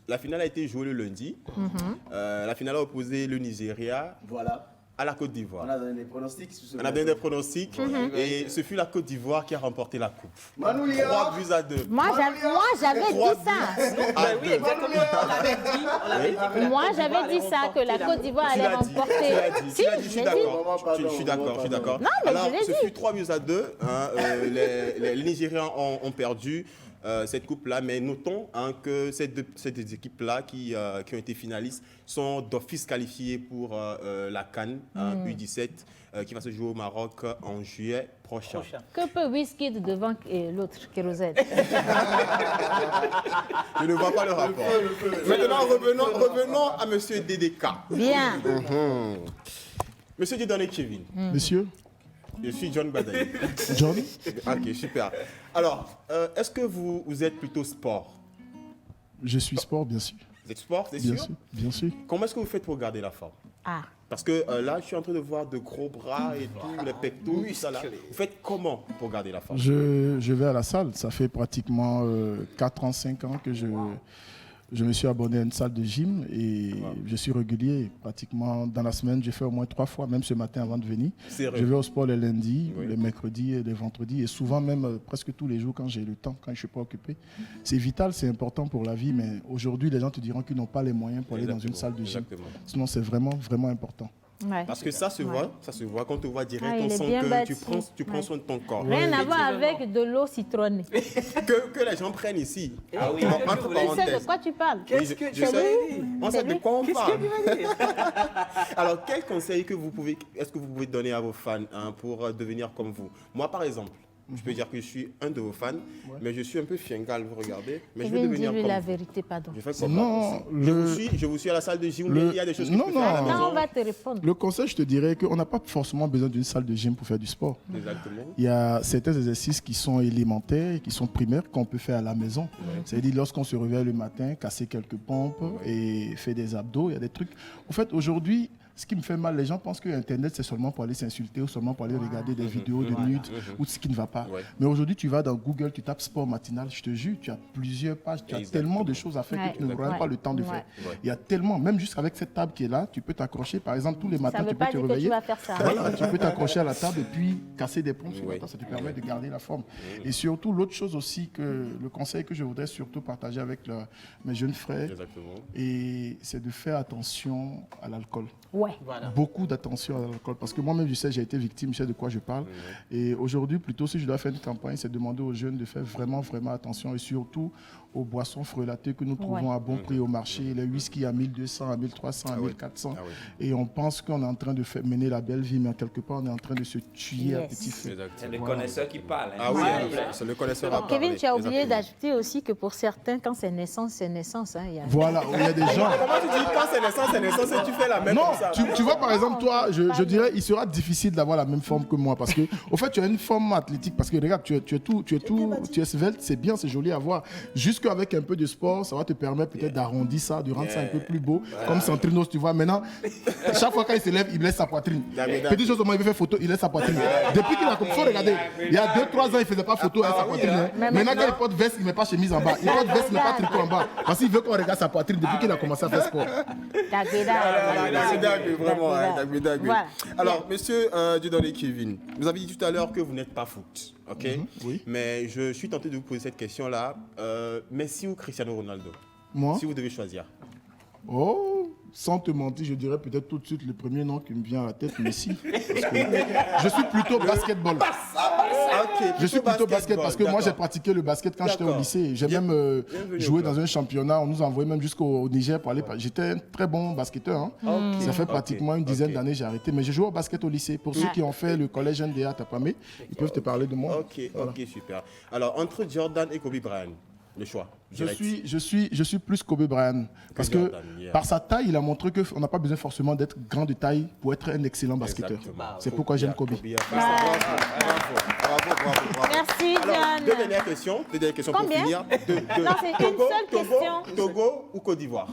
la finale a été jouée le lundi. La finale a opposé le Nigeria à la Côte d'Ivoire. On a donné des pronostics. Et ce fut la Côte d'Ivoire qui a remporté la coupe. 3 buts à 2. Moi, j'avais dit ça. Oui, exactement. Moi, j'avais dit ça, que la Côte d'Ivoire allait remporter. Si, je suis d'accord. Non, mais alors, je l'ai dit. Ce fut 3 buts à 2. Les Nigérians ont perdu cette coupe-là, mais notons que ces deux équipes-là qui ont été finalistes sont d'office qualifiées pour la CAN U17 qui va se jouer au Maroc en juillet prochain. Que peut Wizkid devant l'autre, Kérosène? Je ne vois pas le rapport. Maintenant, revenons à M. DDK. Bien. Monsieur Dieudonné Kevin. Monsieur? Je suis John Badaï. John? Ok, super. Alors, est-ce que vous êtes plutôt sport? Je suis sport, bien sûr. Vous êtes sport, c'est sûr? Bien sûr. Comment est-ce que vous faites pour garder la forme? Parce que là, je suis en train de voir de gros bras et tout, les pectoraux, tout ça là. Vous faites comment pour garder la forme? Je vais à la salle. Ça fait pratiquement 4 ans, 5 ans que je me suis abonné à une salle de gym et je suis régulier. Pratiquement dans la semaine, j'ai fait au moins 3 fois, même ce matin avant de venir. Je vais au sport les lundis, les mercredis et les vendredis et souvent même presque tous les jours quand j'ai le temps, quand je ne suis pas occupé. C'est vital, c'est important pour la vie, mais aujourd'hui, les gens te diront qu'ils n'ont pas les moyens pour aller dans une salle de gym. Sinon, c'est vraiment, vraiment important. Ouais. Parce que ça se voit, quand on te voit direct, on sent que tu prends soin de ton corps. Rien à voir avec de l'eau citronnée. que les gens prennent ici. Ah oui, tu sais de quoi tu parles? Qu'est-ce que tu as dit? On sait de quoi on parle. Alors, quel conseil est-ce que vous pouvez donner à vos fans pour devenir comme vous? Moi, par exemple, je peux dire que je suis un de vos fans, mais je suis un peu fiengal, vous regardez. Mais je veux devenir comme la vérité, pardon. Je vous suis à la salle de gym, mais il y a des choses que je peux faire à la maison. Non, on va te répondre. Le conseil, je te dirais qu'on n'a pas forcément besoin d'une salle de gym pour faire du sport. Exactement. Il y a certains exercices qui sont élémentaires et qui sont primaires qu'on peut faire à la maison. C'est-à-dire lorsqu'on se réveille le matin, casser quelques pompes et faire des abdos, il y a des trucs. En fait, aujourd'hui, ce qui me fait mal, les gens pensent que Internet, c'est seulement pour aller s'insulter ou seulement pour aller regarder des vidéos de nudes ou ce qui ne va pas. Mais aujourd'hui, tu vas dans Google, tu tapes sport matinal, je te jure, tu as plusieurs pages, tu as tellement de choses à faire que tu n'auras pas le temps de faire. Il y a tellement, même juste avec cette table qui est là, tu peux t'accrocher, par exemple, tous les matins, tu peux te réveiller. Voilà, tu peux t'accrocher à la table et puis casser des pompes sur la table, ça te permet de garder la forme. Et surtout, l'autre chose aussi, le conseil que je voudrais surtout partager avec mes jeunes frères, et c'est de faire attention à l'alcool. Beaucoup d'attention à l'alcool, parce que moi-même, je sais, j'ai été victime, je sais de quoi je parle. Et aujourd'hui, plutôt, si je dois faire une campagne, c'est demander aux jeunes de faire vraiment, vraiment attention, et surtout aux boissons frelatées que nous trouvons à bon prix au marché, les whisky à 1200, à 1300, à 1400. Et on pense qu'on est en train de mener la belle vie, mais quelque part, on est en train de se tuer à petit feu. C'est le connaisseur qui parle. Ah oui, c'est le connaisseur à Kevin, tu as oublié d'ajouter aussi que pour certains, quand c'est naissance, c'est naissance. Hein, voilà, il y a des gens... Comment tu dis quand c'est naissance, et tu fais la même non, ça. Tu vois, par exemple, toi, je dirais, il sera difficile d'avoir la même forme que moi, parce que, au fait, tu as une forme athlétique, parce que regarde, tu es svelte, c'est bien, c'est joli à voir. Juste qu'avec un peu de sport, ça va te permettre peut-être d'arrondir ça, de rendre ça un peu plus beau, comme Santrinos, tu vois. Maintenant, chaque fois qu'il se lève, il laisse sa poitrine. Petite chose, au moins, il veut faire photo, il laisse sa poitrine. Depuis qu'il a commencé, regarder, il y a 2-3 ans, il ne faisait pas photo avec sa poitrine. Maintenant, quand il porte veste, il ne met pas chemise en bas. Il porte veste, il ne met pas tricot en bas. Parce qu'il veut qu'on regarde sa poitrine depuis qu'il a commencé à faire sport. Alors, monsieur Dieudonné Kevin, vous avez dit tout à l'heure que vous n'êtes pas foot, ok? Oui. Mais je suis tenté de vous poser cette question-là. Messi ou Cristiano Ronaldo? Moi? Si vous devez choisir. Oh, sans te mentir, je dirais peut-être tout de suite le premier nom qui me vient à la tête, Messi. Parce que je suis plutôt basketball. Je suis plutôt basket parce que moi j'ai pratiqué le basket quand j'étais au lycée. J'ai même joué dans un championnat. On nous a envoyé même jusqu'au Niger pour aller. J'étais un très bon basketteur. Hein. Ça fait pratiquement une dizaine d'années que j'ai arrêté. Mais j'ai joué au basket au lycée. Pour ceux qui ont fait le collège NDA à Tapamé, ils peuvent te parler de moi. Ok, super. Alors, entre Jordan et Kobe Bryant, le choix. Je suis plus Kobe Bryant parce que par sa taille, il a montré qu'on n'a pas besoin forcément d'être grand de taille pour être un excellent basketteur. C'est pourquoi j'aime Kobe. Merci, John. Deux dernières questions pour finir. Non, c'est une seule question. Togo ou Côte d'Ivoire?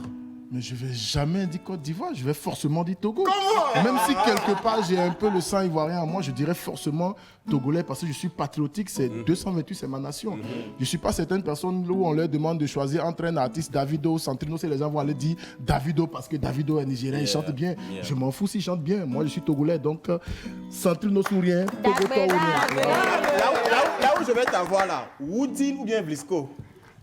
Mais je vais jamais dire Côte d'Ivoire, je vais forcément dire Togo. Comment? Même si quelque part j'ai un peu le sang ivoirien en moi, je dirais forcément togolais parce que je suis patriotique, c'est 228, c'est ma nation. Je ne suis pas certaines personnes où on leur demande de choisir entre un artiste Davido ou Santrinos et les gens vont aller dire Davido parce que Davido est nigérien, il chante bien. Je m'en fous s'il chante bien, moi je suis togolais, donc Santrinos ou rien, Togo ou rien. Là où je vais t'avoir là, Woodin ou bien Vlisco?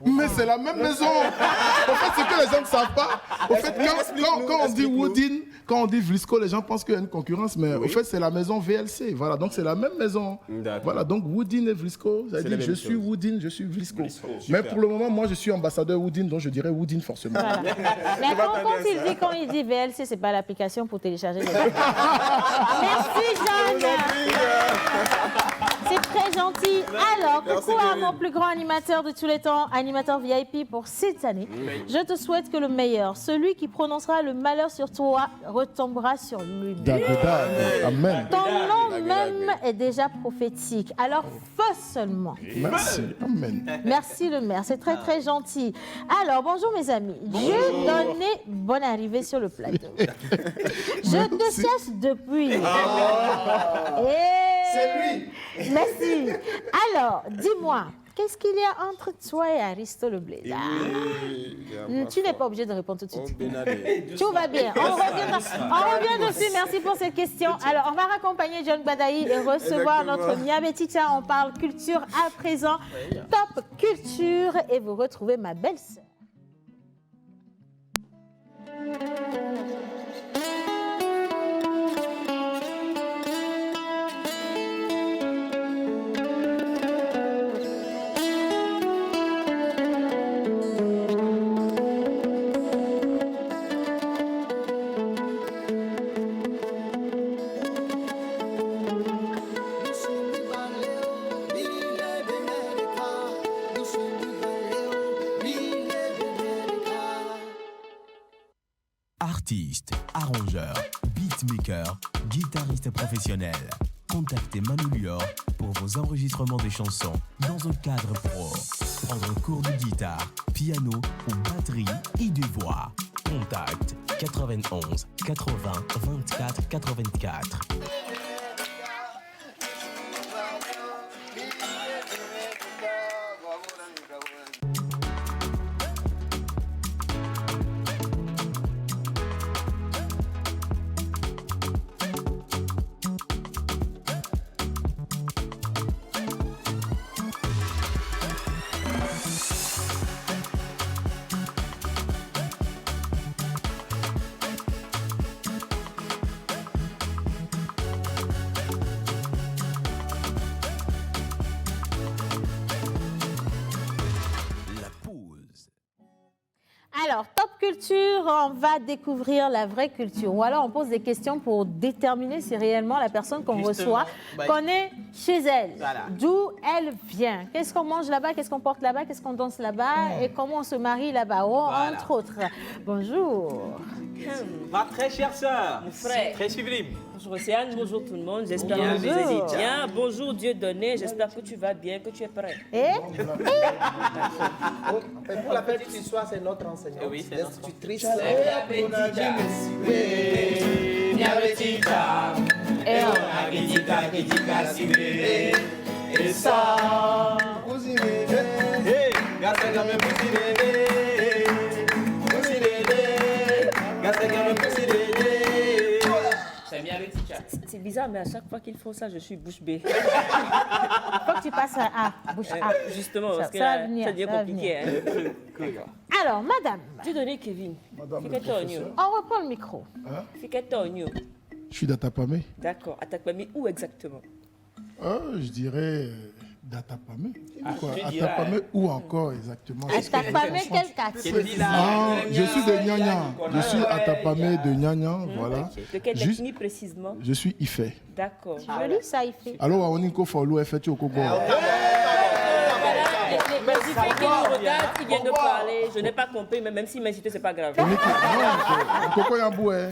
Mais c'est la même maison. En fait, c'est que les gens ne savent pas. Au fait, quand on dit Woodin, quand on dit Vlisco, les gens pensent qu'il y a une concurrence, mais au fait, c'est la maison VLC. Voilà, donc c'est la même maison. Voilà, donc Woodin et Vlisco, ça veut dire je suis Woodin, je suis Vlisco. Mais pour le moment, moi, je suis ambassadeur Woodin, donc je dirais Woodin forcément. Voilà. Mais quand il dit VLC, c'est pas l'application pour télécharger les Merci, Jeanne. C'est très gentil. Alors, coucou à mon plus grand animateur de tous les temps, animateur VIP pour cette année. Je te souhaite que le meilleur, celui qui prononcera le malheur sur toi, retombera sur lui. Amen. Ton nom même est déjà prophétique. Alors, feu seulement. Merci. Amen. Merci le maire, c'est très très gentil. Alors, bonjour mes amis. Dieu donné, bonne arrivée sur le plateau. Je te cherche depuis. C'est lui. Merci. Alors, dis-moi, qu'est-ce qu'il y a entre toi et Aristo le Blédard? Tu n'es pas obligé de répondre tout de suite. Tout va bien. On revient dessus. Merci pour cette question. Alors, on va raccompagner John Badaï et recevoir notre Miabe Tita. On parle culture à présent. Top culture. Et vous retrouvez ma belle-sœur. Artiste, arrangeur, beatmaker, guitariste professionnel. Contactez Manu Lior pour vos enregistrements de chansons dans un cadre pro. Prendre cours de guitare, piano ou batterie et de voix. Contact 91 80 24 84. Alors, Top Culture, on va découvrir la vraie culture. Ou alors, on pose des questions pour déterminer si réellement la personne qu'on reçoit connaît chez elle. Voilà. D'où elle vient. Qu'est-ce qu'on mange là-bas, qu'est-ce qu'on porte là-bas, qu'est-ce qu'on danse là-bas et comment on se marie là-bas, entre autres. Bonjour. Ma très chère sœur, mon frère. Très sublime. Bonjour Océane, bonjour tout le monde. J'espère que vous allez bien. Bonjour Dieu donné, j'espère que tu vas bien, que tu es prêt. Pour la petite histoire, c'est notre enseignante. Oui, c'est l'institutrice. C'est bizarre, mais à chaque fois qu'ils font ça, je suis bouche bée. Faut que tu passes à bouche A. Justement, parce que ça ça devient compliqué. Alors, madame. Dis donné, Kevin. Madame on reprend le micro. Je suis d'Atapamé. D'accord. Atapamé, où exactement? Je dirais d'Atapamé. Atapamé où encore exactement? Atapamé, quel quartier? Je suis de Nyanya. Je suis Atapamé de Nyanya, voilà. De quelle ethnie précisément? Je suis Ifé. D'accord. Joli ça, Ifé. Alors, on est Folou, elle fait au Congo. Les Ifés qui nous regardent, qui viennent de parler, je n'ai pas compris, mais même s'ils m'insultent, c'est pas grave. Coco Yamboué.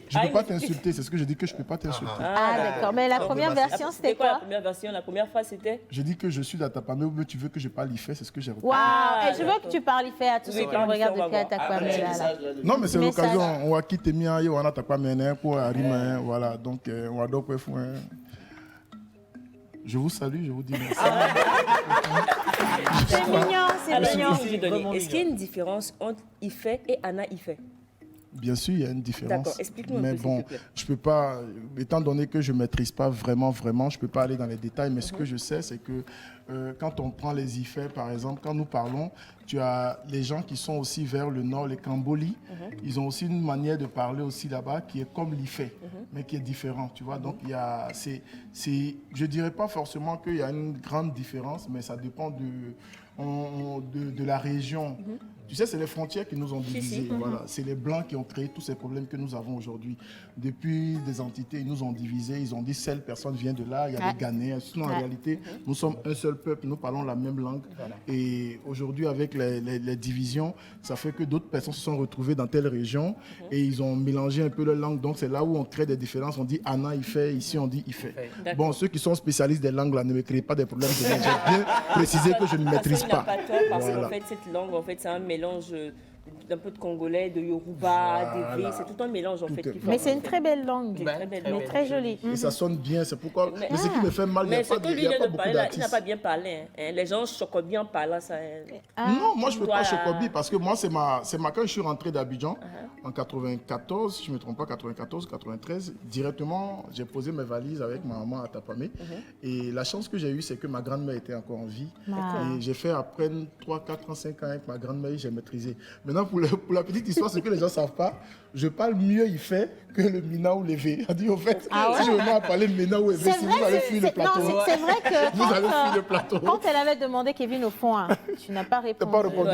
Je ne peux pas t'insulter, c'est ce que je dis que je ne peux pas t'insulter. Ah, d'accord. Mais la première version, c'était quoi? La première version, la première phrase, c'était? J'ai dit que je suis d'Atapamé, ou tu veux que je parle Ifé, c'est ce que j'ai repris. Waouh! Et je veux que tu parles Ifé à tous ceux qui nous regardent depuis Atapamé. Non, mais c'est l'occasion. On va quitter Mia, on va Atapamé pour arriver. Voilà, donc on va donc faire. Je vous salue, je vous dis merci. C'est mignon, c'est mignon. Est-ce qu'il y a une différence entre Ifé et Anna Ifé? Bien sûr, il y a une différence. D'accord, explique-nous un peu, mais bon, je peux pas, étant donné que je ne maîtrise pas vraiment, je ne peux pas aller dans les détails, mais ce que je sais, c'est que quand on prend les Ifé, par exemple, quand nous parlons, tu as les gens qui sont aussi vers le nord, les Kamboli, ils ont aussi une manière de parler aussi là-bas qui est comme l'Ifé, mais qui est différent, tu vois. Donc, il y a, je dirais pas forcément qu'il y a une grande différence, mais ça dépend de la région. Tu sais, c'est les frontières qui nous ont divisés. Voilà. C'est les Blancs qui ont créé tous ces problèmes que nous avons aujourd'hui. Depuis des entités, ils nous ont divisés. Ils ont dit, cette personne vient de là, il y a des Ghanéens. Sinon, en réalité, nous sommes un seul peuple, nous parlons la même langue. Voilà. Et aujourd'hui, avec les divisions, ça fait que d'autres personnes se sont retrouvées dans telle région et ils ont mélangé un peu leur langue. Donc, c'est là où on crée des différences. On dit Anna, Ifé, ici, on dit Ifé. Bon, ceux qui sont spécialistes des langues, là, ne me créez pas des problèmes. J'ai bien précisé que je ne maîtrise pas. Parce qu'en fait, cette langue, en fait, c'est un mélange d'un peu de congolais, de yoruba, d'évé, c'est tout un mélange en fait. Mais c'est une très belle langue, mais très jolie. Et ça sonne bien, c'est pourquoi. Mais ce qui me fait mal, il n'y a pas beaucoup d'artistes. Il n'a pas bien parlé. Les gens choquent bien en parlant ça. Non, moi je ne peux pas choquer parce que moi c'est ma quand je suis rentré d'Abidjan en 94, si je ne me trompe pas, 94, 93, directement j'ai posé mes valises avec ma maman à Atapamé. Et la chance que j'ai eue, c'est que ma grand-mère était encore en vie. Et j'ai fait après 3, 4 ans, 5 ans avec ma grand-mère, j'ai maîtrisé. Maintenant, pour la petite histoire, ce que les gens ne savent pas, je parle mieux Ifé que le Mina ou l'Évé. On dit, au fait, si je venais à parler Mina ou Évé, si vous allez fuir le plateau. C'est vrai que vous allez fuir le plateau. Quand elle avait demandé Kevin au fond, tu n'as pas répondu. Tu n'as pas répondu.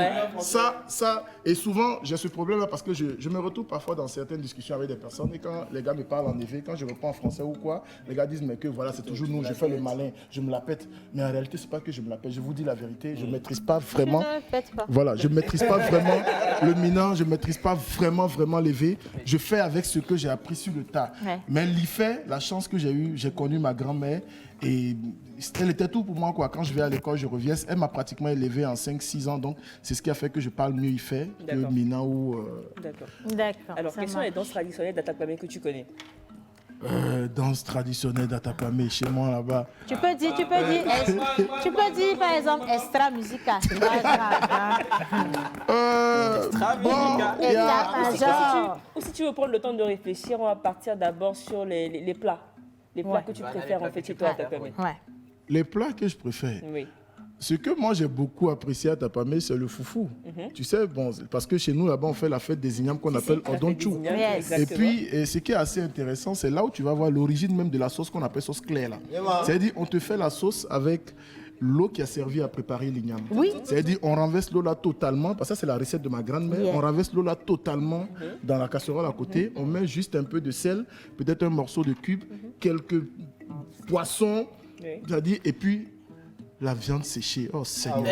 Ça, et souvent, j'ai ce problème-là parce que je me retrouve parfois dans certaines discussions avec des personnes et quand les gars me parlent en Évé, quand je reprends en français ou quoi, les gars disent, mais que voilà, c'est toujours nous, je fais le malin, je me la pète. Mais en réalité, ce n'est pas que je me la pète. Je vous dis la vérité, je ne maîtrise pas vraiment. Je ne pète pas. Voilà, je ne maîtrise pas vraiment le Mina, je ne maîtrise pas vraiment l'Évé. Je fais avec ce que j'ai appris sur le tas. Ouais. Mais l'IFE, la chance que j'ai eue, j'ai connu ma grand-mère et elle était tout pour moi, quoi. Quand je vais à l'école, je reviens. Elle m'a pratiquement élevé en 5-6 ans, donc c'est ce qui a fait que je parle mieux IFE que Mina ou... D'accord. Alors, quelles sont les danses traditionnelles d'Atakwame que tu connais? Danse traditionnelle d'Atakwame, chez moi là-bas. Tu peux dire par exemple extra musica. C'est pas grave. Ou si tu veux prendre le temps de réfléchir, on va partir d'abord sur les plats. Les plats que tu préfères en fait chez toi à Atakwame. Les plats que je préfère. Oui. Ce que moi j'ai beaucoup apprécié à Tapamé, c'est le foufou. Tu sais, bon, parce que chez nous là-bas on fait la fête des ignames qu'on appelle Odonchu. Et puis, ce qui est assez intéressant, c'est là où tu vas voir l'origine même de la sauce qu'on appelle sauce claire là. C'est-à-dire, on te fait la sauce avec l'eau qui a servi à préparer l'igname. Oui. C'est-à-dire, on renverse l'eau là totalement, parce que ça c'est la recette de ma grand-mère. On renverse l'eau là totalement dans la casserole à côté. On met juste un peu de sel, peut-être un morceau de cube, quelques poissons, c'est-à-dire, et puis la viande séchée, oh Seigneur.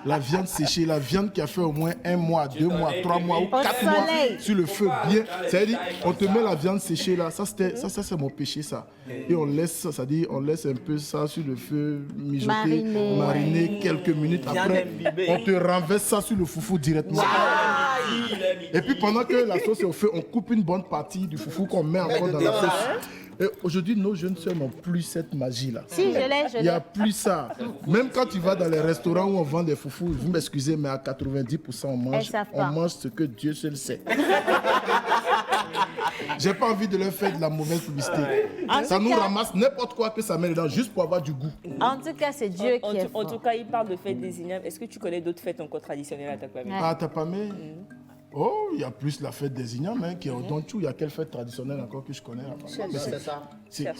La viande séchée, la viande qui a fait au moins 1 mois, 2 mois, 3 mois ou 4 mois sur le feu, bien. C'est-à-dire, on te met la viande séchée là, ça c'est mon péché ça. Et on laisse, c'est-à-dire, on laisse un peu ça sur le feu, mijoter, mariner quelques minutes. Après, on te renverse ça sur le foufou directement. Et puis pendant que la sauce est au feu, on coupe une bonne partie du foufou qu'on met encore dans la sauce. Et aujourd'hui, nos jeunes sœurs n'ont plus cette magie-là. Si, je l'ai. Il n'y a plus ça. Même quand tu vas dans les restaurants où on vend des foufous, vous m'excusez, mais à 90%, on mange ce que Dieu seul sait. J'ai pas envie de leur faire de la mauvaise publicité. Ça nous ramasse n'importe quoi que ça met dedans, juste pour avoir du goût. En tout cas, c'est Dieu qui est fort. En tout cas, il parle de fêtes des ignames. Est-ce que tu connais d'autres fêtes encore traditionnelles à Atakwame? À Atakwame? Oh, il y a plus la fête des ignames qui est au Donchou. Il y a quelle fête traditionnelle encore que je connais? C'est ça.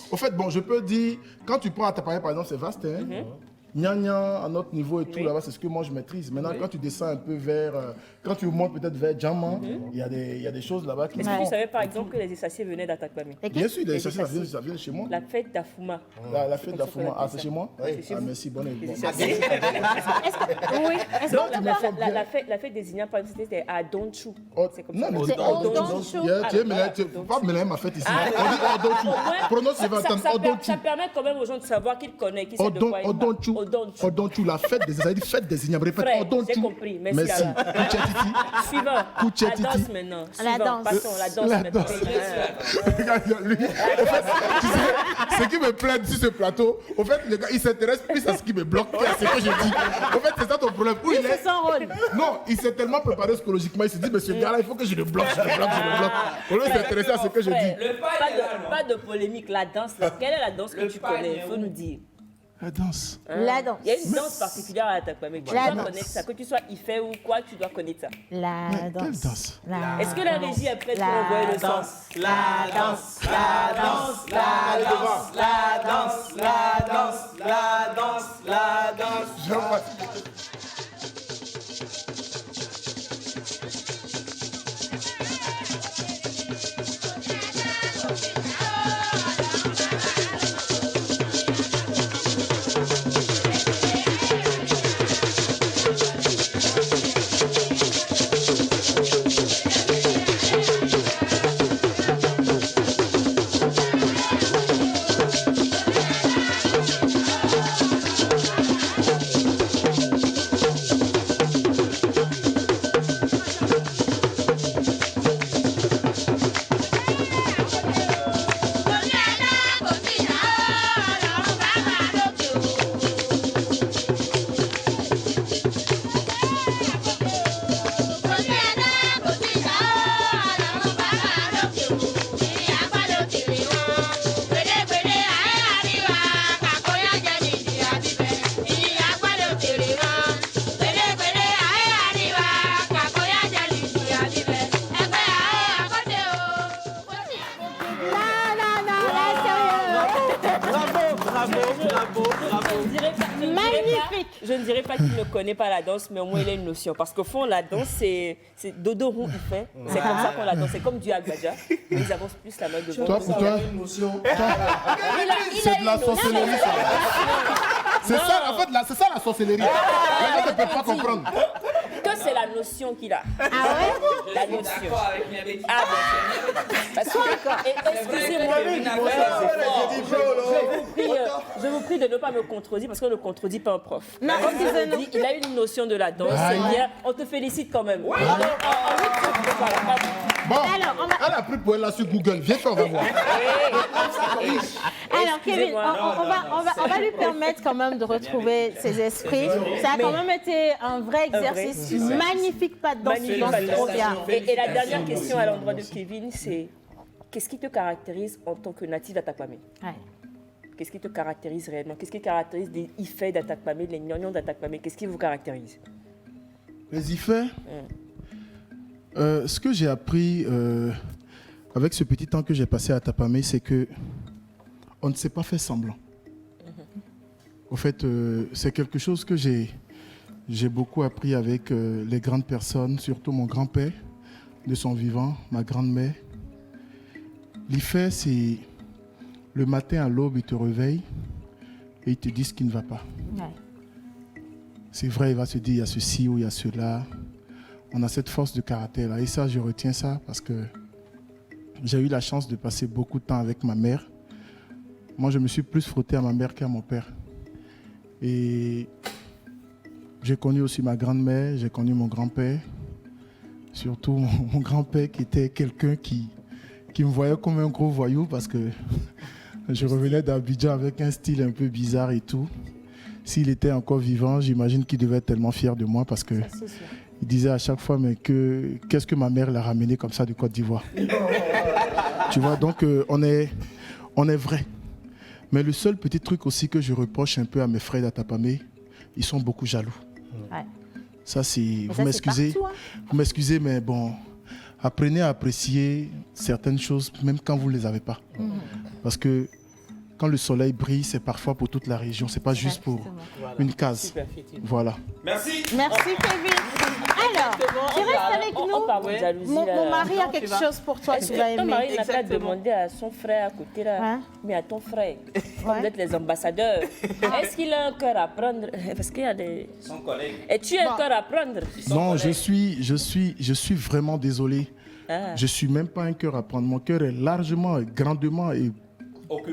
Au fait, bon, je peux dire, quand tu prends Atakwame, par exemple, c'est vaste. Nya à notre niveau et tout là-bas, c'est ce que moi je maîtrise. Maintenant, quand tu descends un peu vers, quand tu montes peut-être vers Djamma, il y a des choses là-bas qui. Est-ce que tu savais par exemple que les Essassiers venaient d'Atakwame? Bien sûr, les Essassiers, ça vient de chez moi. La fête d'Afuma. La fête d'Afuma, c'est chez moi? Oui. Ah, merci, bonne idée. Oui. La fête des ignames, par exemple, c'était à Donchou. C'est comme ça. Non, c'est Odonchu. Tu ne peux pas mélanger ma fête ici. On dit Odonchu. Prononce ça permet quand même aux gens de savoir qu'ils connaissent, qu'ils savent de quoi ils parlent. Odonchu, la fête des ignames. Répète, Odonchu. J'ai compris, merci. Suivant, la danse maintenant. La danse. Passons, la danse maintenant. Regarde, lui, au fait, tu sais, ce qui me plaît sur ce plateau, au fait, le gars, il s'intéresse plus à ce qui me bloque qu'à ce que je dis. Au fait, c'est ça ton problème. Oui, c'est son rôle. Non, il s'est tellement préparé psychologiquement, il s'est dit, mais ce gars-là, il faut que je le bloque, je le bloque. Au lieu de s'intéresser à ce que je dis. Pas de polémique, la danse. Quelle est la danse que tu connais? Il faut nous dire. La danse. La danse. Il y a une danse particulière à Atakwame. Tu dois connaître ça. Que tu sois Ife ou quoi, tu dois connaître ça. La danse. Quelle danse? Est-ce que la régie est prête pour envoyer le sens? La danse, la danse, la danse, la danse, la danse, la danse, la danse. Je ne dirais pas qu'il ne connaît pas la danse, mais au moins il a une notion. Parce qu'au fond, la danse, c'est Dodorou, il fait. C'est comme ça qu'on la danse. C'est comme du Agbaja. Ils avancent plus la main de Toi, pour toi, c'est de la sorcellerie, ça. C'est ça, en fait, c'est ça la sorcellerie. Les gens ne peuvent pas comprendre. Que c'est la notion qu'il a. Ah ouais? La notion. Ah bon. Parce que, excusez-moi, je vous prie de ne pas me contredire parce qu'on ne contredit pas un prof. Non, comme je vous ai dit, il a une notion de la danse. C'est bien. On te félicite quand même. Bon, alors, elle a pris pour elle là sur Google. Viens qu'on va voir. Alors, Kevin, on va lui permettre quand même de retrouver ses esprits. Ça a quand même été un vrai exercice. Magnifique pas de danse, trop bien. Et la dernière question à l'endroit de Kevin, c'est qu'est-ce qui te caractérise en tant que natif d'Atakpamé? Qu'est-ce qui te caractérise réellement? Qu'est-ce qui caractérise des Ifè d'Atakpamé, les Gnagnon d'Atakpamé? Qu'est-ce qui vous caractérise? Les Ifè? Ce que j'ai appris avec ce petit temps que j'ai passé à Atakpamé, c'est que on ne sait pas faire semblant. Au fait, c'est quelque chose que j'ai beaucoup appris avec les grandes personnes, surtout mon grand-père de son vivant, ma grand-mère. L'Ifè, c'est le matin à l'aube, il te réveille et il te dit ce qui ne va pas. C'est vrai, il va se dire il y a ceci ou il y a cela. On a cette force de caractère là. Et ça, je retiens ça parce que j'ai eu la chance de passer beaucoup de temps avec ma mère. Moi, je me suis plus frotté à ma mère qu'à mon père. Et j'ai connu aussi ma grand-mère, j'ai connu mon grand-père. Surtout mon grand-père qui était quelqu'un qui me voyait comme un gros voyou parce que je revenais d'Abidjan avec un style un peu bizarre et tout. S'il était encore vivant, j'imagine qu'il devait être tellement fier de moi parce que il disait à chaque fois mais qu'est-ce que ma mère l'a ramené comme ça de Côte d'Ivoire. Tu vois, donc on est vrai. Mais le seul petit truc aussi que je reproche un peu à mes frères d'Atakpamé, ils sont beaucoup jaloux. Ça c'est, vous m'excusez, mais bon, apprenez à apprécier certaines choses même quand vous ne les avez pas. Parce que quand le soleil brille, c'est parfois pour toute la région, c'est pas juste pour une case. Voilà. Merci. Merci Kevin. Alors, tu restes avec nous. Mon mari a quelque chose pour toi, tu vas aimer. Ton mari n'a pas demandé à son frère à côté là, mais à ton frère. Vous êtes les ambassadeurs. Est-ce qu'il a un cœur à prendre? Parce qu'il y a des... Son collègue. Et tu as un cœur à prendre? Non, je suis vraiment désolé. Je suis même pas un cœur à prendre. Mon cœur est largement, grandement et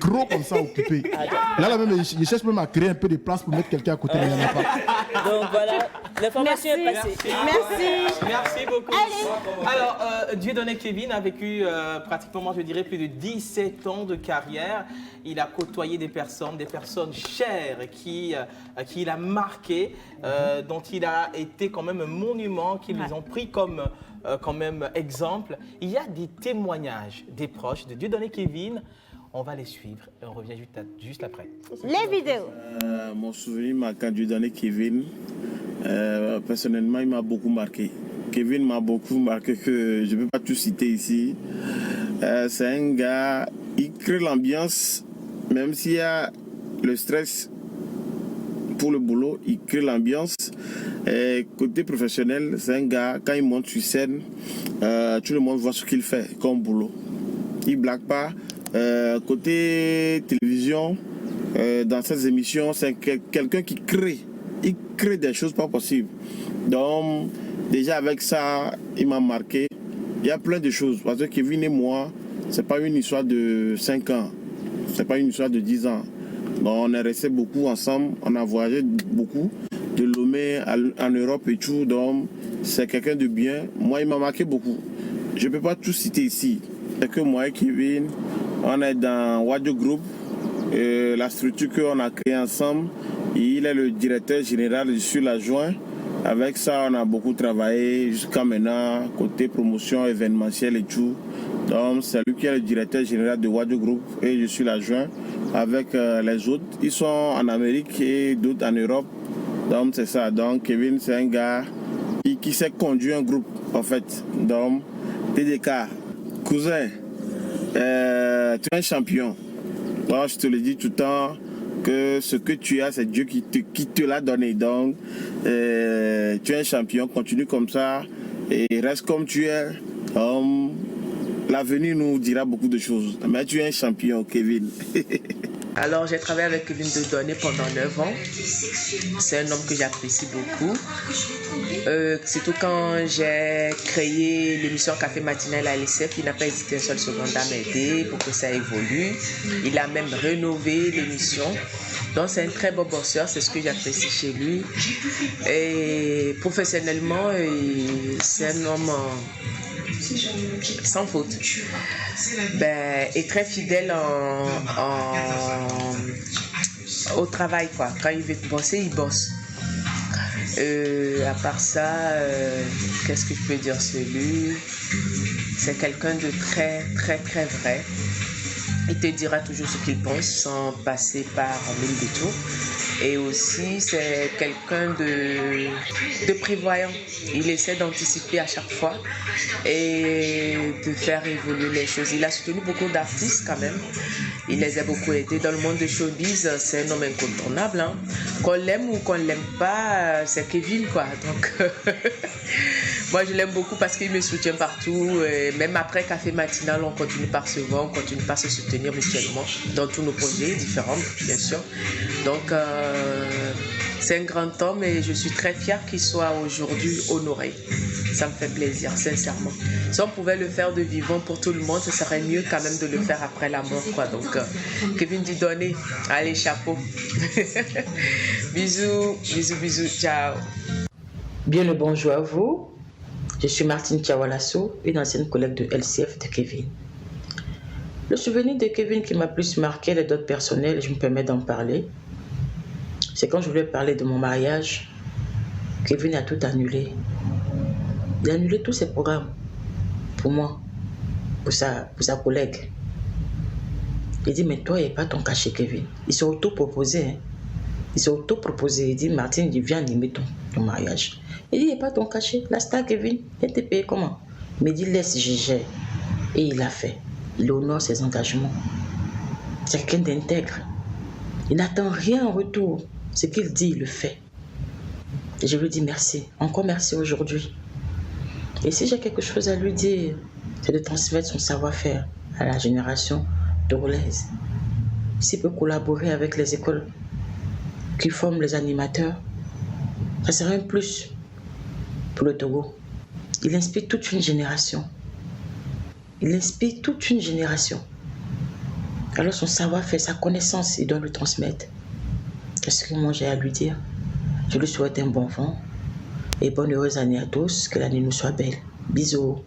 gros comme ça occupé. Là même, je cherche même à créer un peu de place pour mettre quelqu'un à côté, mais il n'y en a pas. Donc voilà, l'information est passée. Merci beaucoup. Alors, Dieudonné Kevin a vécu pratiquement, je dirais, plus de 17 ans de carrière. Il a côtoyé des personnes chères qui il a marqué, dont il a été quand même un monument, qui les ont pris comme quand même exemple. Il y a des témoignages des proches de Dieudonné Kevin. On va les suivre et on revient juste après. Les vidéos. Mon souvenir marquant du Dieudonné Kevin, personnellement, il m'a beaucoup marqué. Kevin m'a beaucoup marqué, que je ne peux pas tout citer ici. C'est un gars, il crée l'ambiance, même s'il y a le stress pour le boulot, il crée l'ambiance. Et côté professionnel, c'est un gars, quand il monte sur scène, tout le monde voit ce qu'il fait comme boulot. Il ne blague pas. Côté télévision, dans ces émissions, c'est quelqu'un qui crée. Il crée des choses pas possibles. Donc, déjà avec ça, il m'a marqué. Il y a plein de choses. Parce que Kevin et moi, c'est pas une histoire de 5 ans. C'est pas une histoire de 10 ans. Donc, on est restés beaucoup ensemble. On a voyagé beaucoup. De Lomé en Europe et tout. Donc, c'est quelqu'un de bien. Moi, il m'a marqué beaucoup. Je ne peux pas tout citer ici. C'est que moi et Kevin, on est dans Wadio Group, la structure qu'on a créée ensemble. Il est le directeur général, je suis l'adjoint. Avec ça, on a beaucoup travaillé jusqu'à maintenant, côté promotion événementielle et tout. Donc, c'est lui qui est le directeur général de Wadio Group et je suis l'adjoint. Avec les autres, ils sont en Amérique et d'autres en Europe. Donc, c'est ça. Donc, Kevin, c'est un gars qui sait conduire un groupe, en fait. Donc, TDK, cousin. Tu es un champion. Donc, je te le dis tout le temps que ce que tu as, c'est Dieu qui te l'a donné. Donc, tu es un champion. Continue comme ça et reste comme tu es. L'avenir nous dira beaucoup de choses. Mais tu es un champion, Kevin. Alors, j'ai travaillé avec Kevin Dieudonné pendant 9 ans. C'est un homme que j'apprécie beaucoup. Surtout quand j'ai créé l'émission Café Matinal à l'ICF, il n'a pas hésité une seule seconde à m'aider pour que ça évolue. Il a même rénové l'émission. Donc, c'est un très beau bosseur, c'est ce que j'apprécie chez lui. Et professionnellement, c'est un homme sans faute. Et très fidèle au travail, quoi. Quand il veut bosser, il bosse. À part ça, qu'est-ce que je peux dire sur lui? C'est quelqu'un de très, très, très vrai. Il te dira toujours ce qu'il pense sans passer par mille détours. Et aussi, c'est quelqu'un de prévoyant. Il essaie d'anticiper à chaque fois et de faire évoluer les choses. Il a soutenu beaucoup d'artistes quand même. Il les a beaucoup aidés. Dans le monde de showbiz, c'est un homme incontournable. Hein. Qu'on l'aime ou qu'on ne l'aime pas, c'est Kevin, quoi. Donc, moi, je l'aime beaucoup parce qu'il me soutient partout. Et même après Café Matinal, on continue par se voir, on continue par se soutenir mutuellement dans tous nos projets différents, bien sûr. Donc, c'est un grand homme et je suis très fière qu'il soit aujourd'hui honoré. Ça me fait plaisir, sincèrement. Si on pouvait le faire de vivant pour tout le monde, ce serait mieux quand même de le faire après la mort, quoi. Donc, Kevin Dieudonné, allez, chapeau. Bisous, bisous, bisous, ciao. Bien le bonjour à vous. Je suis Martine Tiawalasso, une ancienne collègue de LCF de Kevin. Le souvenir de Kevin qui m'a plus marqué les d'autres personnels, je me permets d'en parler, c'est quand je voulais parler de mon mariage, Kevin a tout annulé. Il a annulé tous ses programmes pour moi, pour sa collègue. Il dit, mais toi, il n'y a pas ton cachet, Kevin. Il s'est auto-proposé. Hein. Il s'est auto-proposé. Il dit, Martine, viens animer ton mariage. Il dit, il n'y a pas ton cachet. La star, Kevin, elle te paye comment? Il me dit, laisse, je gère. Et il l'a fait. Il honore ses engagements. C'est quelqu'un d'intègre. Il n'attend rien en retour. Ce qu'il dit, il le fait. Et je lui dis merci. Encore merci aujourd'hui. Et si j'ai quelque chose à lui dire, c'est de transmettre son savoir-faire à la génération togolaise. S'il peut collaborer avec les écoles qui forment les animateurs, ça serait un plus pour le Togo. Il inspire toute une génération. Il inspire toute une génération. Alors son savoir-faire, sa connaissance, il doit le transmettre. Qu'est-ce que moi j'ai à lui dire? Je lui souhaite un bon vent et bonne heureuse année à tous. Que l'année nous soit belle. Bisous.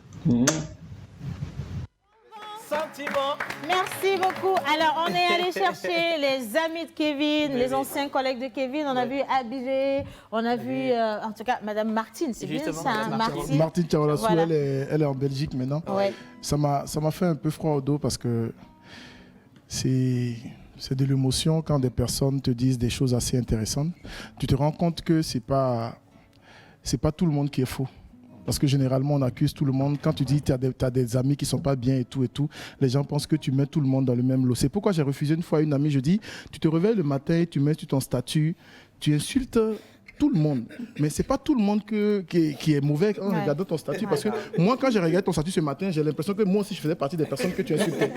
Sentiment. Merci beaucoup. Alors, on est allé chercher les amis de Kevin, les anciens collègues de Kevin. On a vu Abidé, on a vu, en tout cas, Madame Martine, c'est bien ça, hein, Martine. Martine Tiawalasso, Voilà. elle est en Belgique maintenant. Ouais. Ça m'a fait un peu froid au dos parce que c'est de l'émotion quand des personnes te disent des choses assez intéressantes. Tu te rends compte que c'est pas tout le monde qui est faux. Parce que généralement, on accuse tout le monde. Quand tu dis que tu as des amis qui ne sont pas bien et tout, les gens pensent que tu mets tout le monde dans le même lot. C'est pourquoi j'ai refusé une fois à une amie, je dis, tu te réveilles le matin et tu mets sur ton statut, tu insultes tout le monde. Mais ce n'est pas tout le monde qui est mauvais en regardant ton statut. Parce que moi, quand j'ai regardé ton statut ce matin, j'ai l'impression que moi aussi, je faisais partie des personnes que tu insultais.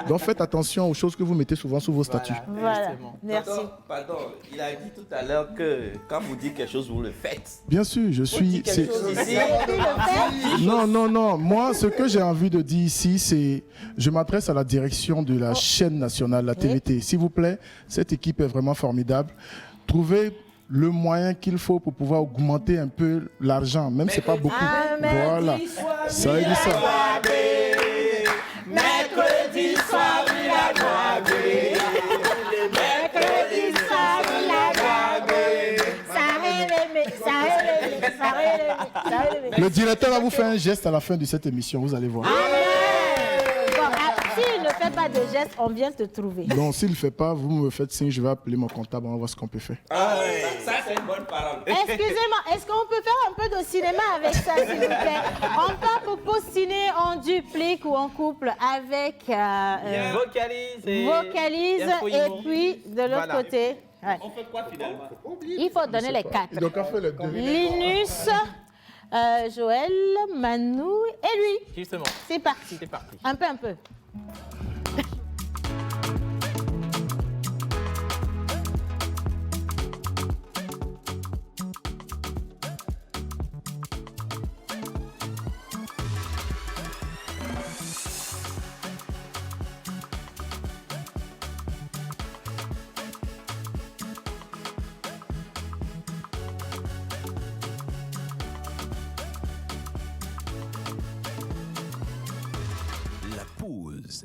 Donc faites attention aux choses que vous mettez souvent sur vos statuts. Voilà, merci. Pardon, il a dit tout à l'heure que quand vous dites quelque chose, vous le faites. Bien sûr, je suis... Ici. Non. Moi, ce que j'ai envie de dire ici, c'est... Je m'adresse à la direction de la chaîne nationale, la TVT. S'il vous plaît, cette équipe est vraiment formidable. Trouvez le moyen qu'il faut pour pouvoir augmenter un peu l'argent, même si ce n'est pas beaucoup. Voilà. Ça veut dire ça. Mercredi soir, il a gravé. Mercredi soir, il a gravé. Le directeur va vous faire un geste à la fin de cette émission, vous allez voir. S'il ne fait pas de geste, on vient te trouver. Donc, s'il ne le fait pas, vous me faites signe, je vais appeler mon comptable, on va voir ce qu'on peut faire. Ça, c'est une bonne parole. Excusez-moi, est-ce qu'on peut faire un peu de cinéma avec ça, s'il vous plaît? On part pour postiner en duplique ou en couple avec Vocalise et puis de l'autre côté. Ouais. On fait quoi finalement? Il faut donner les 4. Donc, on fait les deux. Linus, Joël, Manu et lui. Justement. C'est parti. C'est parti. Un peu. pause.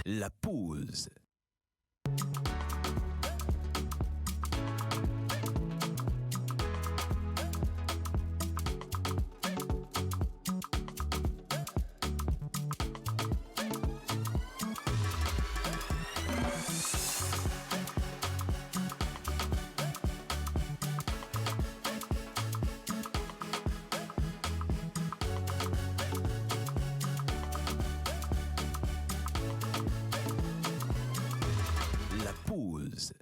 La pause. La pause.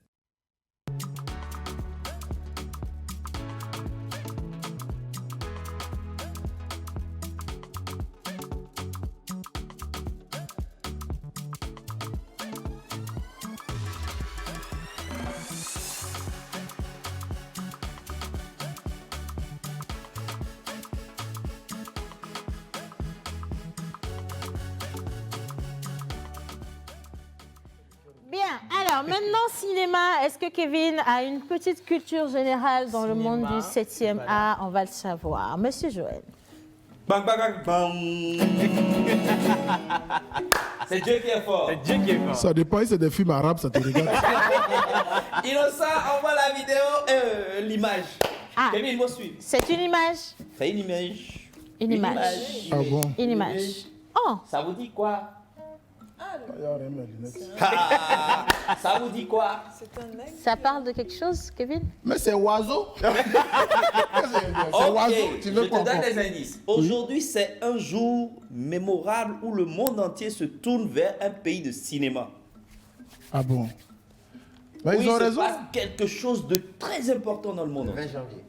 Bien, alors maintenant cinéma, est-ce que Kevin a une petite culture générale dans le monde du 7e art? On va le savoir. Monsieur Joël. Bang, bang, bang, bang. C'est Dieu qui est fort. C'est Dieu qui est fort. Ça dépend, si c'est des films arabes, ça te regarde. Innocent, envoie la vidéo, l'image. Ah, Kevin, moi suis. c'est une image. Fais une image. Une image. Ah bon? Une image. Oh, Ça vous dit quoi? Ah, Ça vous dit quoi? ça parle de quelque chose, Kevin? mais c'est oiseau. C'est Ok, oiseau. Tu je veux te quoi donne encore? des indices. Aujourd'hui, c'est un jour mémorable où le monde entier se tourne vers un pays de cinéma. Ah bon? Mais Où ils ont il se raison. passe quelque chose de très important dans le monde entier. 20 janvier.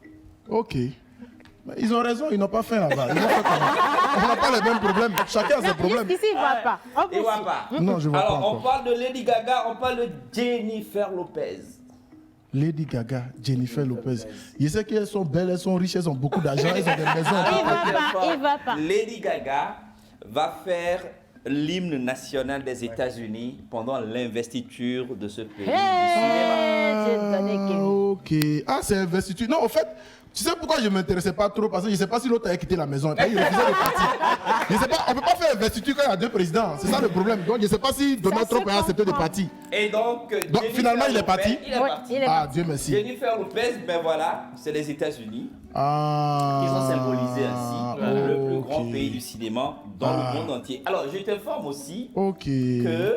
Ok. Mais ils ont raison, ils n'ont pas faim là-bas. Ils vont faire comment? On n'a pas les mêmes problèmes. Chacun a ses problèmes. Jusqu'ici, il ne voit pas. Oh, Et voit pas. Non, je vois pas Alors, on encore. parle de Lady Gaga, on parle de Jennifer Lopez. Lady Gaga, Jennifer Lopez. Je sais qu'elles sont belles, elles sont riches, elles ont beaucoup d'argent, elles ont des maisons. Il va pas, il va pas. Lady Gaga va faire l'hymne national des États-Unis pendant l'investiture de ce pays. Ok. Ah, c'est investiture. Non, en fait, tu sais pourquoi je ne m'intéressais pas trop? Parce que je ne sais pas si l'autre a quitté la maison. Et puis, il refusait de partir. Je sais pas, on ne peut pas faire investiture quand il y a deux présidents. C'est ça le problème. Donc, je ne sais pas si Donald Trump a accepté de partir. Et donc, Donc, Jennifer finalement, il est Lopez, parti. Il est parti. Ah, Dieu merci. Jennifer Lopez, ben voilà, c'est les États-Unis. Ah. Ils ont symbolisé ainsi le plus grand ok. pays du cinéma dans le monde entier. Alors, je t'informe aussi Ok. que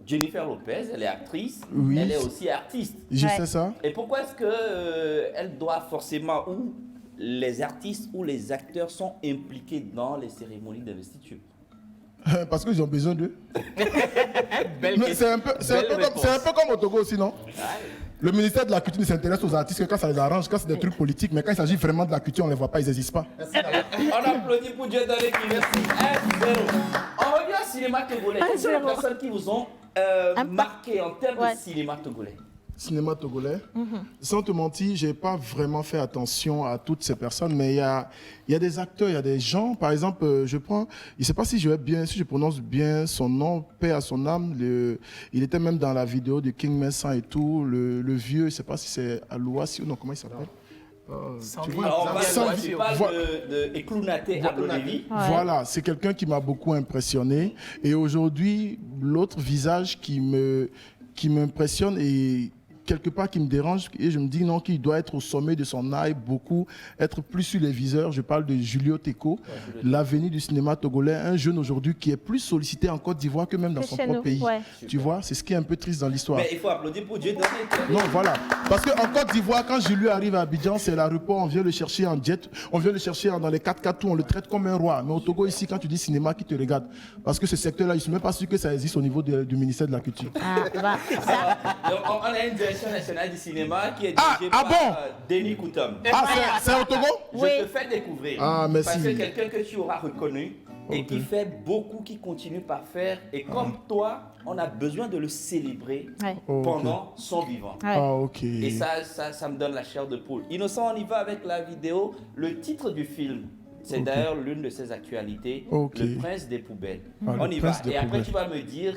Jennifer Lopez, elle est actrice, Oui. elle est aussi artiste. Je sais ça. Et pourquoi est-ce que elle doit forcément, ou les artistes ou les acteurs sont impliqués dans les cérémonies d'investiture? Parce qu'ils ont besoin d'eux. Belle Mais c'est un peu, c'est un peu comme, c'est un peu comme au Togo aussi, non? Le ministère de la Culture ne s'intéresse aux artistes que quand ça les arrange, quand c'est des trucs politiques, mais quand il s'agit vraiment de la culture, on ne les voit pas, ils n'existent pas. On applaudit pour Dieu donné qui merci. 1-0. On revient au cinéma togolais. Quelles sont les personnes qui vous ont marqué en termes de cinéma togolais? Cinéma togolais. Sans te mentir, j'ai pas vraiment fait attention à toutes ces personnes, mais il y a des acteurs, il y a des gens. Par exemple, je prends, je sais pas si je prononce bien son nom, paix à son âme. Il était même dans la vidéo de King Messan et tout. Le vieux, je sais pas si c'est Alouassi ou non, comment il s'appelle? Tu vois, Alors, Sandy. tu parles de Eklounaté Abdolevi. Voilà, c'est quelqu'un qui m'a beaucoup impressionné. Et aujourd'hui, l'autre visage qui m'impressionne et quelque part qui me dérange, et je me dis non, qu'il doit être au sommet de son art, beaucoup être plus sur les viseurs. Je parle de Julio Teko, l'avenir du cinéma togolais, un jeune aujourd'hui qui est plus sollicité en Côte d'Ivoire que même dans son propre pays. Ouais. Tu vois, c'est ce qui est un peu triste dans l'histoire. Mais il faut applaudir pour Dieu donné. Non, voilà. Parce qu'en Côte d'Ivoire, quand Julio arrive à Abidjan, c'est l'aéroport, on vient le chercher en jet, on vient le chercher dans les 4x4, on le traite comme un roi. Mais au Togo, ici, quand tu dis cinéma, qui te regarde? Parce que ce secteur-là, je ne suis même pas sûr que ça existe au niveau du ministère de la Culture. Donc, on a une direction nationale du cinéma qui est dirigée par Denis Koutom. Ah, c'est au Togo? Je te fais découvrir. Ah, merci. Parce que quelqu'un que tu auras reconnu, et qui fait beaucoup, qui continue par faire. Et comme toi, on a besoin de le célébrer pendant son vivant. Et ça me donne la chair de poule. Innocent, on y va avec la vidéo. Le titre du film, c'est d'ailleurs l'une de ses actualités, Le Prince des Poubelles. On y va. Et après, tu vas me dire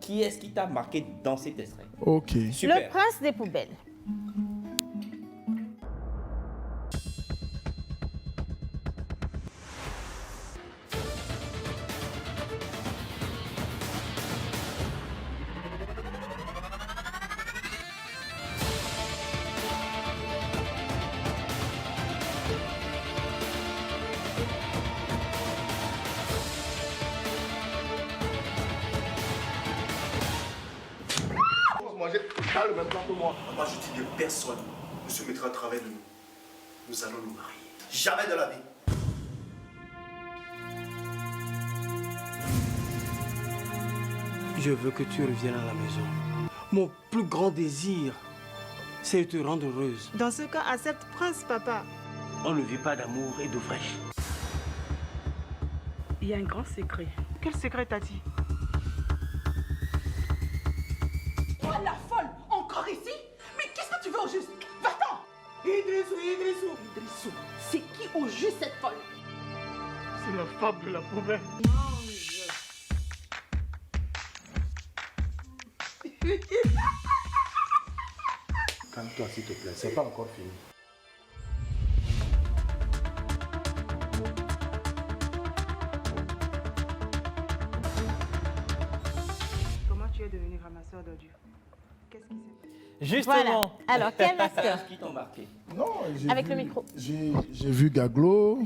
qui est-ce qui t'a marqué dans cet extrait. Super. Le Prince des Poubelles. Pas le même plan que moi. Moi, je dis que personne ne se mettra à travers de nous. Nous allons nous marier. Jamais de la vie. Je veux que tu reviennes à la maison. Mon plus grand désir, c'est de te rendre heureuse. Dans ce cas, accepte Prince, papa. On ne vit pas d'amour et d'eau fraîche. Il y a un grand secret. Quel secret t'as dit? Toi, la folle, encore ici? Mais qu'est-ce que tu veux au juste? Va-t'en! Idrissou, c'est qui au juste cette folle? C'est la femme de la poubelle. Calme-toi, s'il te plaît, c'est pas encore fini. Comment tu es devenu ramasseur d'ordures? Qu'est-ce qui s'est passé? Justement. Voilà. Alors, quel master? Qui t'ont marqué? Non, avec le micro. J'ai vu Gaglo.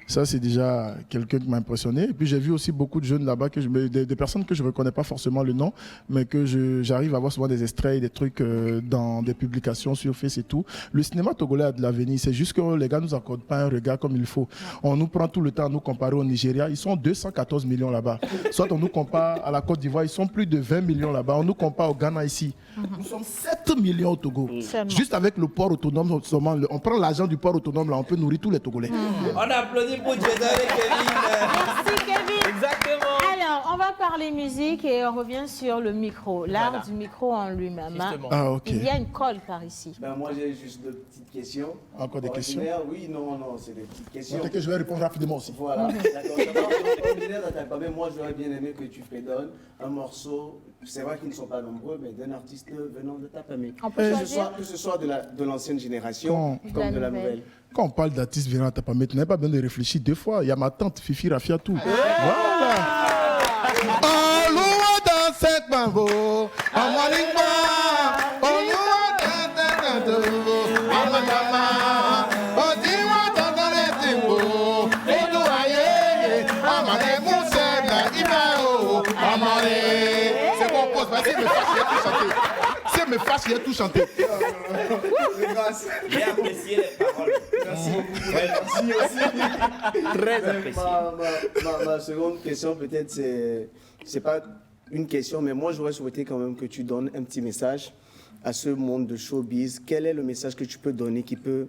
Ça, c'est déjà quelqu'un qui m'a impressionné. Et puis, j'ai vu aussi beaucoup de jeunes là-bas, des personnes que je ne reconnais pas forcément le nom, mais que j'arrive à voir souvent des extraits, des trucs dans des publications sur Face et tout. Le cinéma togolais a de l'avenir. C'est juste que les gars ne nous accordent pas un regard comme il faut. On nous prend tout le temps à nous comparer au Nigeria. Ils sont 214 millions là-bas. Soit on nous compare à la Côte d'Ivoire, ils sont plus de 20 millions là-bas. On nous compare au Ghana ici. Nous sommes 7 millions au Togo. Juste avec le port autonome, on prend l'argent du port autonome, là, on peut nourrir tous les Togolais. On applaudit pour Jeddah et Kevin. Merci Kevin. Exactement. Alors, on va parler musique et on revient sur le micro, l'art du micro en lui-même. Il y a une colle par ici. Moi, j'ai juste deux petites questions. Encore des questions? Oui, non, c'est des petites questions. Okay, je vais répondre rapidement aussi. Voilà, d'accord. Moi, j'aurais bien aimé que tu fredonnes un morceau, c'est vrai qu'ils ne sont pas nombreux, mais d'un artiste venant de ta famille. Que ce soit de l'ancienne génération comme de la nouvelle. Quand on parle d'artistes venant de ta famille, tu n'as pas besoin de réfléchir deux fois. Il y a ma tante Fifi Rafiatou. Voilà. Oh, loin dans cette mambo, en Malikba, oh, loin dans cette mambo, en Madama, oh, dis-moi dans les timbo, et nous aïe, en Mané Moussel, Imao, en Mané. C'est bon, pause, vas-y, me fâche, il y a tout chanté. J'ai apprécié les paroles. Merci. Merci aussi. Très apprécié. Ma seconde question, peut-être, c'est pas une question, mais moi, j'aurais souhaité quand même que tu donnes un petit message à ce monde de showbiz. Quel est le message que tu peux donner qui peut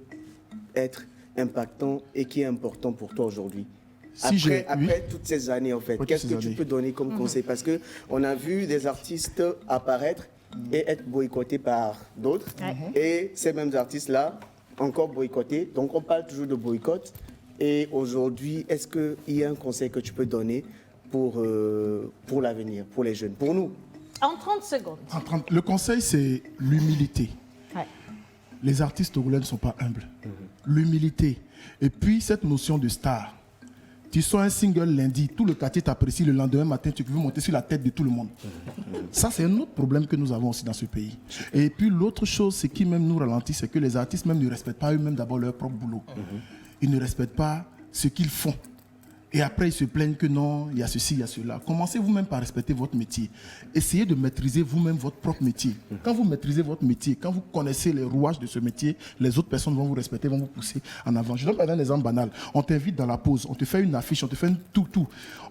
être impactant et qui est important pour toi aujourd'hui? Après toutes ces années, en fait, qu'est-ce que tu peux donner comme conseil? Parce qu'on a vu des artistes apparaître et être boycottés par d'autres. Et ces mêmes artistes-là, encore boycottés. Donc, on parle toujours de boycott. Et aujourd'hui, est-ce qu'il y a un conseil que tu peux donner pour l'avenir, pour les jeunes, pour nous? En 30 secondes. Le conseil, c'est l'humilité. Les artistes togolais ne sont pas humbles. L'humilité. Et puis, cette notion de star. Tu sors un single lundi, tout le quartier t'apprécie, le lendemain matin, tu veux monter sur la tête de tout le monde. Ça, c'est un autre problème que nous avons aussi dans ce pays. Et puis l'autre chose, ce qui même nous ralentit, c'est que les artistes même ne respectent pas eux-mêmes d'abord leur propre boulot. Ils ne respectent pas ce qu'ils font. Et après, ils se plaignent que non, il y a ceci, il y a cela. Commencez vous-même par respecter votre métier. Essayez de maîtriser vous-même votre propre métier. Quand vous maîtrisez votre métier, quand vous connaissez les rouages de ce métier, les autres personnes vont vous respecter, vont vous pousser en avant. Je donne un exemple banal. On t'invite dans la pause, on te fait une affiche, on te fait tout.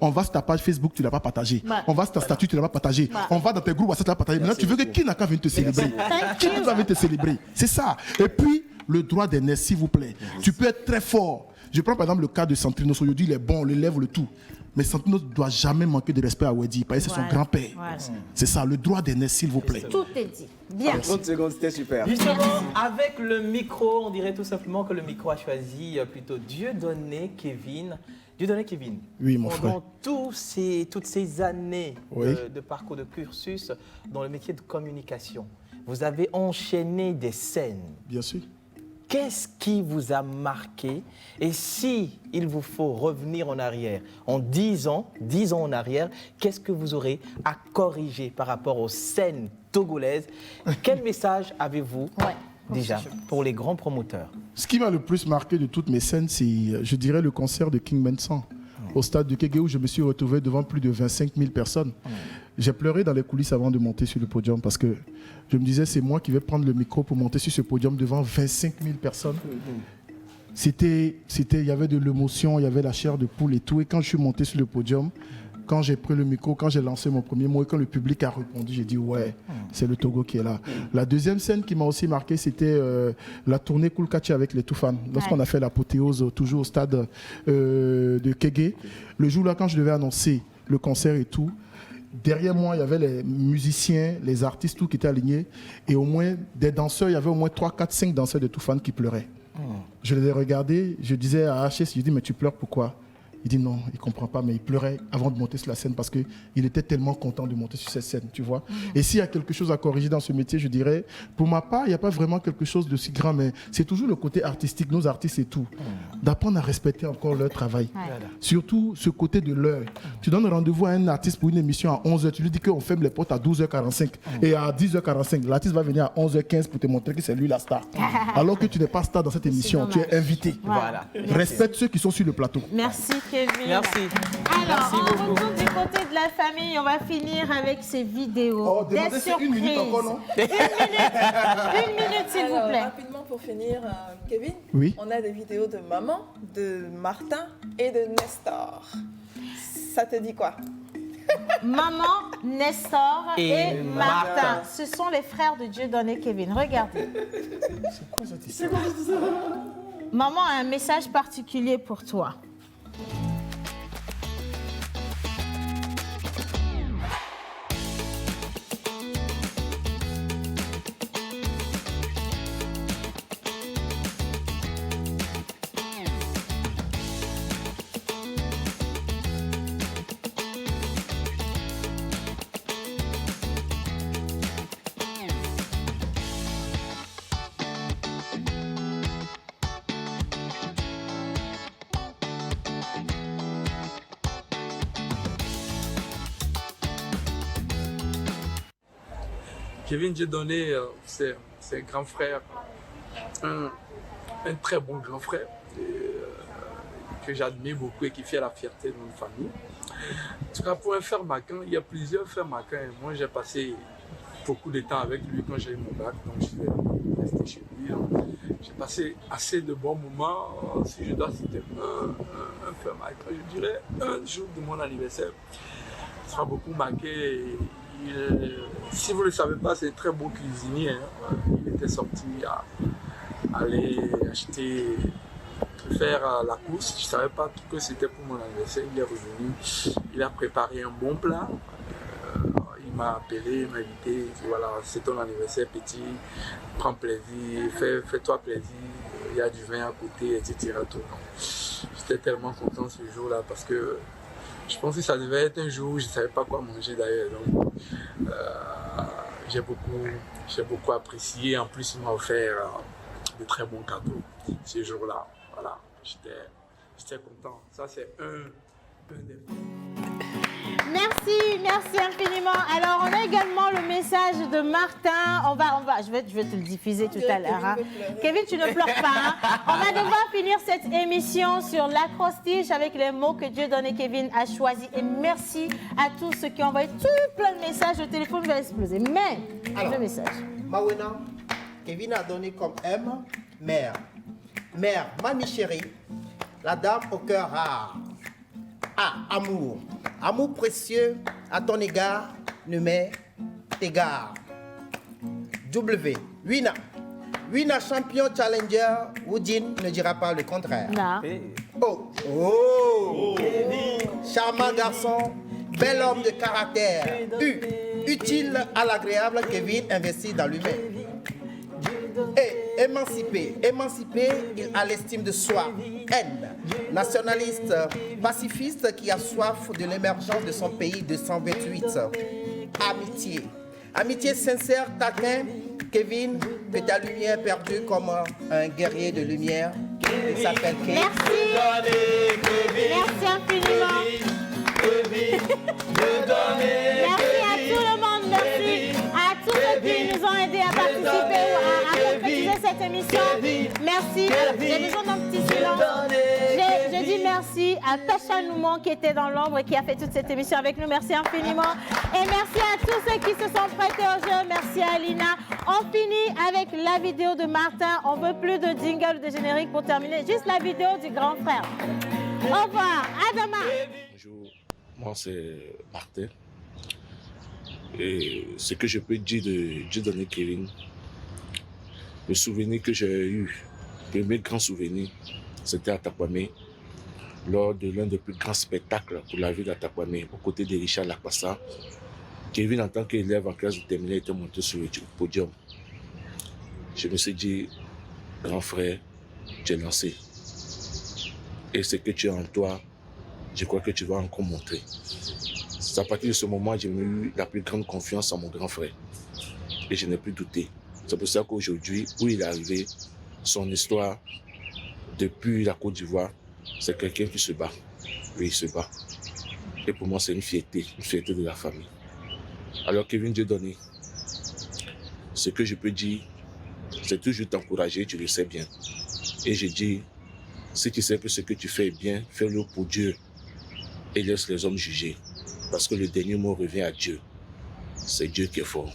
On va sur ta page Facebook, tu ne l'as pas partagé. On va sur ta statut, tu ne l'as pas partagé. On va dans tes groupes, tu ne l'as pas partagé. Maintenant, tu veux que qui n'a qu'à venir te célébrer? Qui n'a qu'à venir te célébrer? C'est ça. Et puis, le droit d'aînesse, s'il vous plaît. Tu peux être très fort. Je prends par exemple le cas de Sandrine Osso. Il est bon, on l'élève, le tout. Mais Sandrine ne doit jamais manquer de respect à Wedi, parce que c'est son grand-père. C'est ça, le droit d'aînesse, s'il vous plaît. Tout est dit. Bien. 30 secondes, c'était super. Justement, avec le micro, on dirait tout simplement que le micro a choisi plutôt Dieudonné Kevin. Dieudonné Kevin. Oui, mon frère. Pendant toutes ces années de parcours, de cursus dans le métier de communication, vous avez enchaîné des scènes. Bien sûr. Qu'est-ce qui vous a marqué? Et si il vous faut revenir en arrière, en 10 ans en arrière, qu'est-ce que vous aurez à corriger par rapport aux scènes togolaises? Quel message avez-vous déjà pour les grands promoteurs? Ce qui m'a le plus marqué de toutes mes scènes, c'est, je dirais, le concert de King Benson au stade de Kégué, où je me suis retrouvé devant plus de 25 000 personnes. J'ai pleuré dans les coulisses avant de monter sur le podium parce que je me disais, c'est moi qui vais prendre le micro pour monter sur ce podium devant 25 000 personnes. Il y avait de l'émotion, il y avait la chair de poule et tout. Et quand je suis monté sur le podium, quand j'ai pris le micro, quand j'ai lancé mon premier mot et quand le public a répondu, j'ai dit ouais, c'est le Togo qui est là. La deuxième scène qui m'a aussi marqué, c'était la tournée Cool Catchy avec les Toufan. Lorsqu'on a fait l'apothéose toujours au stade de Kégué. Le jour-là, quand je devais annoncer le concert et tout, derrière moi, il y avait les musiciens, les artistes, tout qui étaient alignés. Et au moins, des danseurs, il y avait au moins 3, 4, 5 danseurs de Toufan qui pleuraient. Je les ai regardés, je disais à HS, je dis mais tu pleures pourquoi? Il dit non, il ne comprend pas, mais il pleurait avant de monter sur la scène parce qu'il était tellement content de monter sur cette scène, tu vois. Et s'il y a quelque chose à corriger dans ce métier, je dirais, pour ma part, il n'y a pas vraiment quelque chose de si grand, mais c'est toujours le côté artistique, nos artistes et tout, d'apprendre à respecter encore leur travail. Surtout ce côté de l'heure. Tu donnes rendez-vous à un artiste pour une émission à 11h, tu lui dis qu'on ferme les portes à 12h45 et à 10h45, l'artiste va venir à 11h15 pour te montrer que c'est lui la star. Alors que tu n'es pas star dans cette émission, tu es invité. Voilà. Respecte ceux qui sont sur le plateau. Merci Kevin. Merci. Alors, Merci on beaucoup. retourne du côté de la famille. On va finir avec ces vidéos. Des surprises. Une minute encore, non? Une minute, s'il vous plaît. Rapidement pour finir, Kevin, oui. On a des vidéos de maman, de Martin et de Nestor. Ça te dit quoi? Maman, Nestor et Martin. Martin. Ce sont les frères de Dieudonné Kevin. Regardez. C'est quoi cette histoire? Maman a un message particulier pour toi. Kevin Dieudonné, c'est un grand frère, un très bon grand frère que j'admire beaucoup et qui fait la fierté de notre famille. En tout cas, pour un frère Macan, il y a plusieurs frères Macan. Moi, j'ai passé beaucoup de temps avec lui quand j'ai eu mon bac, donc je suis resté chez lui. J'ai passé assez de bons moments. Si je dois citer un frère Macan, je dirais un jour de mon anniversaire. Ça sera beaucoup marqué. Si vous ne le savez pas, c'est un très beau cuisinier. Hein. Il était sorti à aller acheter, faire la course. Je ne savais pas que c'était pour mon anniversaire. Il est revenu, il a préparé un bon plat. Il m'a appelé, il m'a invité. Il dit, voilà, c'est ton anniversaire petit, prends plaisir, fais-toi plaisir. Il y a du vin à côté, etc. J'étais tellement content ce jour-là parce que je pense que ça devait être un jour où je ne savais pas quoi manger d'ailleurs. Donc, j'ai beaucoup apprécié. En plus, il m'a offert de très bons cadeaux ce jour-là. Voilà, j'étais content. Ça, c'est un des... Merci infiniment. Alors, on a également le message de Martin. Je vais te le diffuser tout à l'heure. Hein. Kevin, tu ne pleures pas. Hein. On va devoir finir cette émission sur l'acrostiche avec les mots que Dieudonné Kevin a choisis. Et merci à tous ceux qui ont envoyé tout plein de messages. Le téléphone va exploser. Mais, alors, le message. Mawena, Kevin a donné comme M, mère. Mère, mamie chérie, la dame au cœur rare. A, amour. Amour précieux à ton égard, ne m'est égard. W, Wina. Wina champion challenger, Woodin ne dira pas le contraire. Non. Oh. Charmant garçon, bel homme de caractère. Utile à l'agréable, Kevin investit dans lui-même. Et émancipé, il a l'estime de soi. N, nationaliste, pacifiste qui a soif de l'émergence de son pays 228. Amitié sincère, taquin. Kevin, que ta lumière perdue comme un guerrier de lumière. Il s'appelle Kevin. Merci infiniment. Merci à tout le monde, merci à tous ceux qui nous ont aidés à participer ou à concrétiser cette émission. Merci. J'ai besoin d'un petit silence. Je dis merci à Tacha Noumon qui était dans l'ombre et qui a fait toute cette émission avec nous. Merci infiniment. Et merci à tous ceux qui se sont prêtés au jeu. Merci à Alina. On finit avec la vidéo de Martin. On veut plus de jingle ou de générique pour terminer. Juste la vidéo du grand frère. Au revoir. À demain. Bonjour. Moi, c'est Martin. Et ce que je peux dire de Dieudonné Kevin, le souvenir que j'ai eu, le premier grand souvenir, c'était à Takwame, lors de l'un des plus grands spectacles pour la ville d'Atakwame, aux côtés de Richard Lakwassa. Kevin, en tant qu'élève en classe de terminale, était monté sur le podium. Je me suis dit, grand frère, tu es lancé. Et ce que tu as en toi, je crois que tu vas encore montrer. C'est à partir de ce moment que j'ai eu la plus grande confiance en mon grand frère. Et je n'ai plus douté. C'est pour ça qu'aujourd'hui, où il est arrivé, son histoire, depuis la Côte d'Ivoire, c'est quelqu'un qui se bat. Oui, il se bat. Et pour moi, c'est une fierté de la famille. Alors, Kevin Dieudonné, ce que je peux dire, c'est toujours t'encourager, tu le sais bien. Et je dis, si tu sais que ce que tu fais est bien, fais-le pour Dieu et laisse les hommes juger. Parce que le dernier mot revient à Dieu. C'est Dieu qui est fort.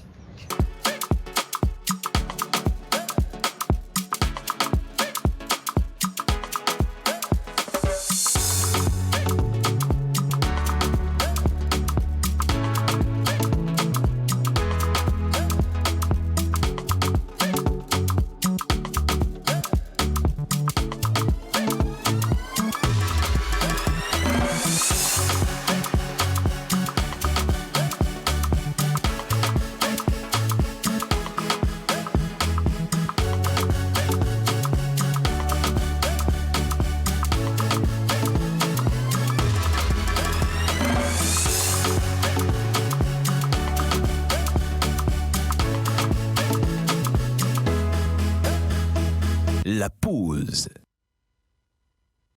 La pause.